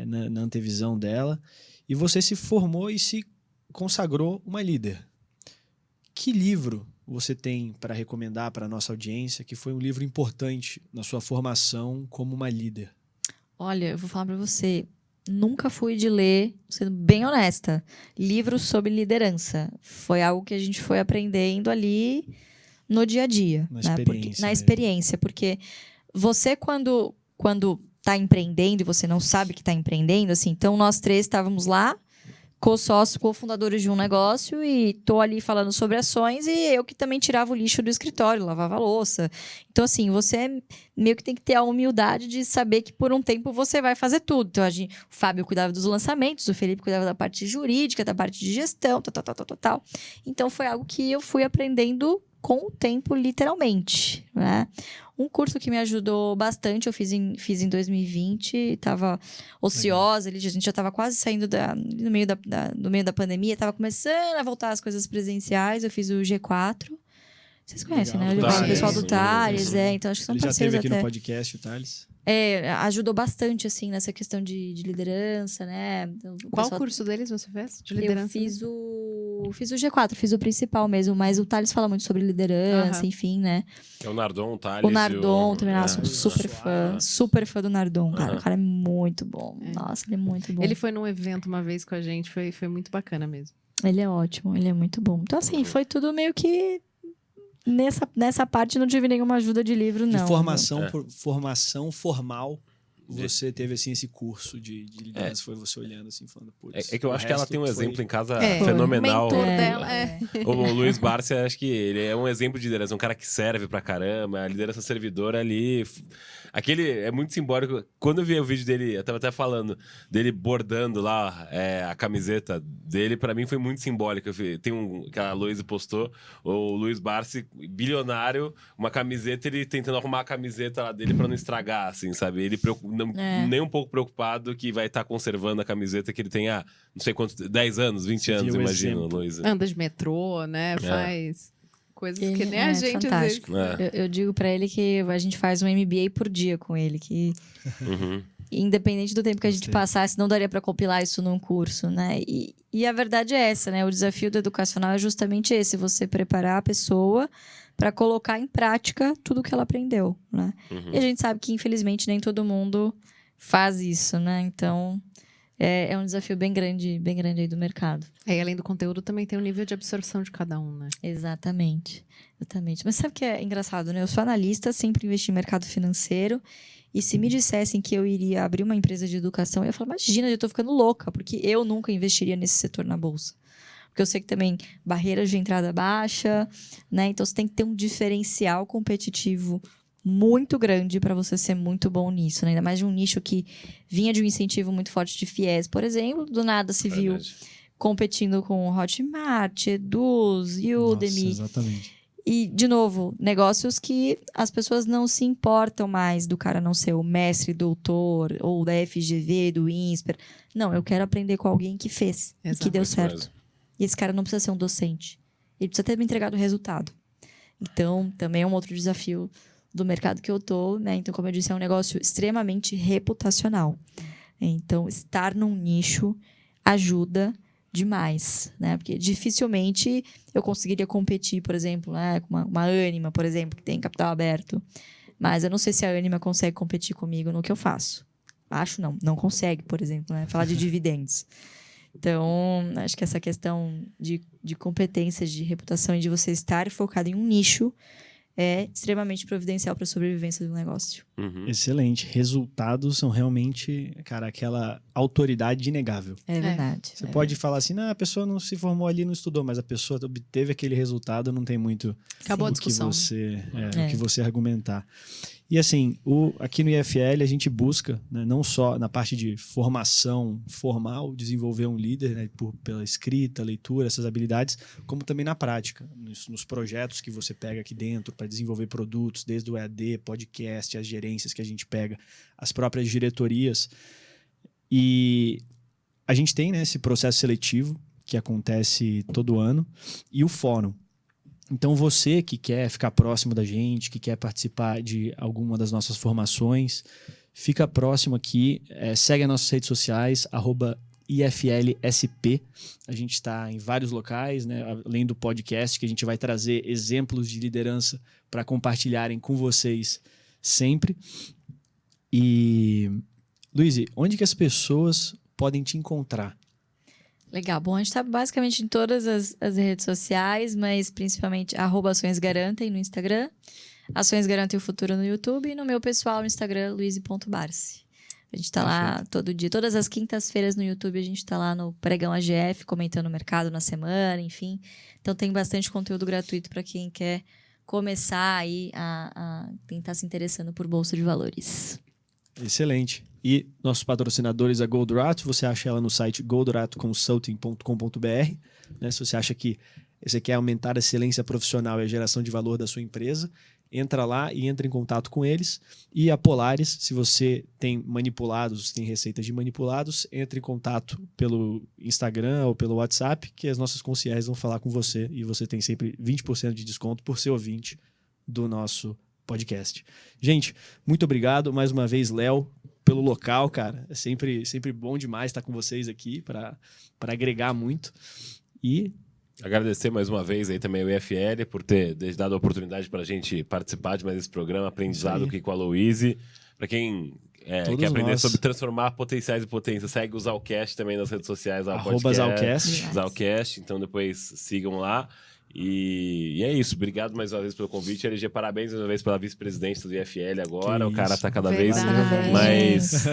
Na antevisão dela. E você se formou e se consagrou uma líder. Que livro você tem para recomendar para a nossa audiência que foi um livro importante na sua formação como uma líder? Olha, eu vou falar para você, nunca fui de ler, sendo bem honesta, livros sobre liderança. Foi algo que a gente foi aprendendo ali no dia a dia. Na experiência, porque você, quando está empreendendo e você não sabe que está empreendendo, assim, então nós três estávamos lá, co-fundadores de um negócio e tô ali falando sobre ações e eu que também tirava o lixo do escritório, lavava a louça. Então, assim, você meio que tem que ter a humildade de saber que por um tempo você vai fazer tudo. Então, o Fábio cuidava dos lançamentos, o Felipe cuidava da parte jurídica, da parte de gestão, tal. Então, foi algo que eu fui aprendendo com o tempo, literalmente, né? Um curso que me ajudou bastante, eu fiz em 2020, estava ociosa, a gente já estava quase saindo no meio da pandemia, estava começando a voltar as coisas presenciais, eu fiz o G4. Vocês conhecem, Legal. né? O pessoal do Sim, Thales, sim. então acho que são Ele já parceiros esteve aqui até. no podcast, o Thales. Ajudou bastante, assim, nessa questão de liderança, né? Então, Qual pessoal... curso deles você fez? De liderança? Eu fiz o G4, fiz o principal mesmo, mas o Thales fala muito sobre liderança, enfim, né? É o Nardon, o Thales. O Nardon também, nossa, sou super fã do Nardon, cara. O cara é muito bom. Nossa, ele é muito bom. Ele foi num evento uma vez com a gente, foi muito bacana mesmo. Ele é ótimo, ele é muito bom. Então, assim, foi tudo meio que... Nessa parte não tive nenhuma ajuda de livro, não. De formação formal, você teve, assim, esse curso de liderança, foi você olhando, assim, falando, putz... É que eu acho que ela tem um exemplo em casa É, fenomenal. o mentor dela, O Luiz Barsi, acho que ele é um exemplo de liderança, um cara que serve pra caramba, a liderança servidora ali. Aquele é muito simbólico. Quando eu vi o vídeo dele, eu tava até falando, dele bordando lá a camiseta dele, pra mim foi muito simbólico. Tem que a Luiz postou, o Luiz Barsi, bilionário, uma camiseta, ele tentando arrumar a camiseta lá dele pra não estragar, assim, sabe? Ele nem um pouco preocupado que vai estar conservando a camiseta que ele tem há, não sei quantos, 10 anos, 20 anos, imagina, Luiz. Anda de metrô, né? Faz coisas que nem a gente fantástico. às vezes. Eu digo pra ele que a gente faz um MBA por dia com ele, que independente do tempo que a gente passasse, não daria pra compilar isso num curso, né? E a verdade é essa, né? O desafio do educacional é justamente esse, você preparar a pessoa para colocar em prática tudo que ela aprendeu, né? E a gente sabe que, infelizmente, nem todo mundo faz isso, né? Então, é um desafio bem grande aí do mercado. E além do conteúdo, também tem o nível de absorção de cada um, né? Exatamente. Mas sabe o que é engraçado, né? Eu sou analista, sempre investi em mercado financeiro. E se me dissessem que eu iria abrir uma empresa de educação, eu ia falar, imagina, eu tô ficando louca, porque eu nunca investiria nesse setor na bolsa. Porque eu sei que também barreiras de entrada baixa, né? Então você tem que ter um diferencial competitivo muito grande para você ser muito bom nisso, né? Ainda mais de um nicho que vinha de um incentivo muito forte de FIES, por exemplo, do nada se viu competindo com Hotmart, Eduz, Udemy. Nossa, exatamente. E, de novo, negócios que as pessoas não se importam mais do cara não ser o mestre, doutor, ou da FGV, do INSPER. Não, eu quero aprender com alguém que fez e que deu certo. Mesmo. E esse cara não precisa ser um docente. Ele precisa ter me entregado o resultado. Então, também é um outro desafio do mercado que eu tô, né? Então, como eu disse, é um negócio extremamente reputacional. Então, estar num nicho ajuda demais, né? Porque dificilmente eu conseguiria competir, por exemplo, né? Com uma Ânima, por exemplo, que tem capital aberto. Mas eu não sei se a Ânima consegue competir comigo no que eu faço. Acho não consegue, por exemplo, né? Falar de dividendos. Então, acho que essa questão de competências, de reputação e de você estar focado em um nicho é extremamente providencial para a sobrevivência do negócio. Excelente. Resultados são realmente, cara, aquela autoridade inegável. É verdade. Você pode falar assim, a pessoa não se formou ali, não estudou, mas a pessoa obteve aquele resultado, não tem muito Acabou a discussão. o que você argumentar. E assim, aqui no IFL a gente busca, né, não só na parte de formação formal, desenvolver um líder, né, pela escrita, leitura, essas habilidades, como também na prática, nos projetos que você pega aqui dentro para desenvolver produtos, desde o EAD, podcast, as gerências que a gente pega, as próprias diretorias. E a gente tem, né, esse processo seletivo que acontece todo ano e o fórum. Então, você que quer ficar próximo da gente, que quer participar de alguma das nossas formações, fica próximo aqui, segue as nossas redes sociais, @IFLSP. A gente está em vários locais, né? Além do podcast, que a gente vai trazer exemplos de liderança para compartilharem com vocês sempre. E, Luiz, onde que as pessoas podem te encontrar? Legal. Bom, a gente está basicamente em todas as redes sociais, mas principalmente @Ações Garantem no Instagram, Ações Garantem o Futuro no YouTube e no meu pessoal no Instagram, luiz.barsi. A gente tá lá todo dia. Todas as quintas-feiras no YouTube a gente tá lá no Pregão AGF, comentando o mercado na semana, enfim. Então tem bastante conteúdo gratuito para quem quer começar aí a tentar se interessando por Bolsa de Valores. Excelente. E nossos patrocinadores, a Goldrato, você acha ela no site goldratoconsulting.com.br. Né? Se você acha que você quer aumentar a excelência profissional e a geração de valor da sua empresa, entra lá e entra em contato com eles. E a Polaris, se você tem manipulados, tem receitas de manipulados, entre em contato pelo Instagram ou pelo WhatsApp, que as nossas concierges vão falar com você e você tem sempre 20% de desconto por ser ouvinte do nosso podcast. Gente, muito obrigado mais uma vez, Léo, pelo local, cara. É sempre bom demais estar com vocês aqui para agregar muito. E agradecer mais uma vez aí também ao IFL por ter dado a oportunidade para a gente participar de mais esse programa, aprendizado aqui com a Louise. Para quem quer aprender sobre transformar potenciais e potências, segue o Zalcast também nas redes sociais. @Zalcast. Então depois sigam lá. E é isso. Obrigado mais uma vez pelo convite. LG, parabéns mais uma vez pela vice-presidência do IFL agora. O cara tá cada vez mais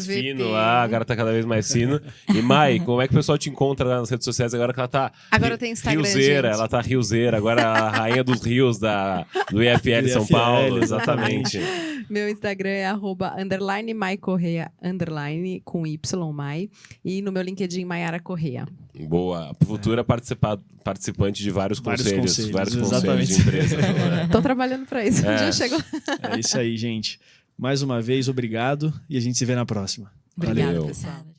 fino lá. O cara tá cada vez mais fino. E Mai, como é que o pessoal te encontra lá nas redes sociais agora que ela tá... Agora tem Instagram, riozeira, gente. ela tá riozeira. Agora a rainha dos rios do IFL São Paulo. Exatamente. Meu Instagram é @_MaiCorreia_ com Y, Mai. E no meu LinkedIn, Maiara Correia. Boa. Futura participante de vários conselhos de exatamente. empresa. Tô trabalhando para isso. Já chegou. É isso aí, gente. Mais uma vez, obrigado e a gente se vê na próxima. Obrigada, Valeu. pessoal.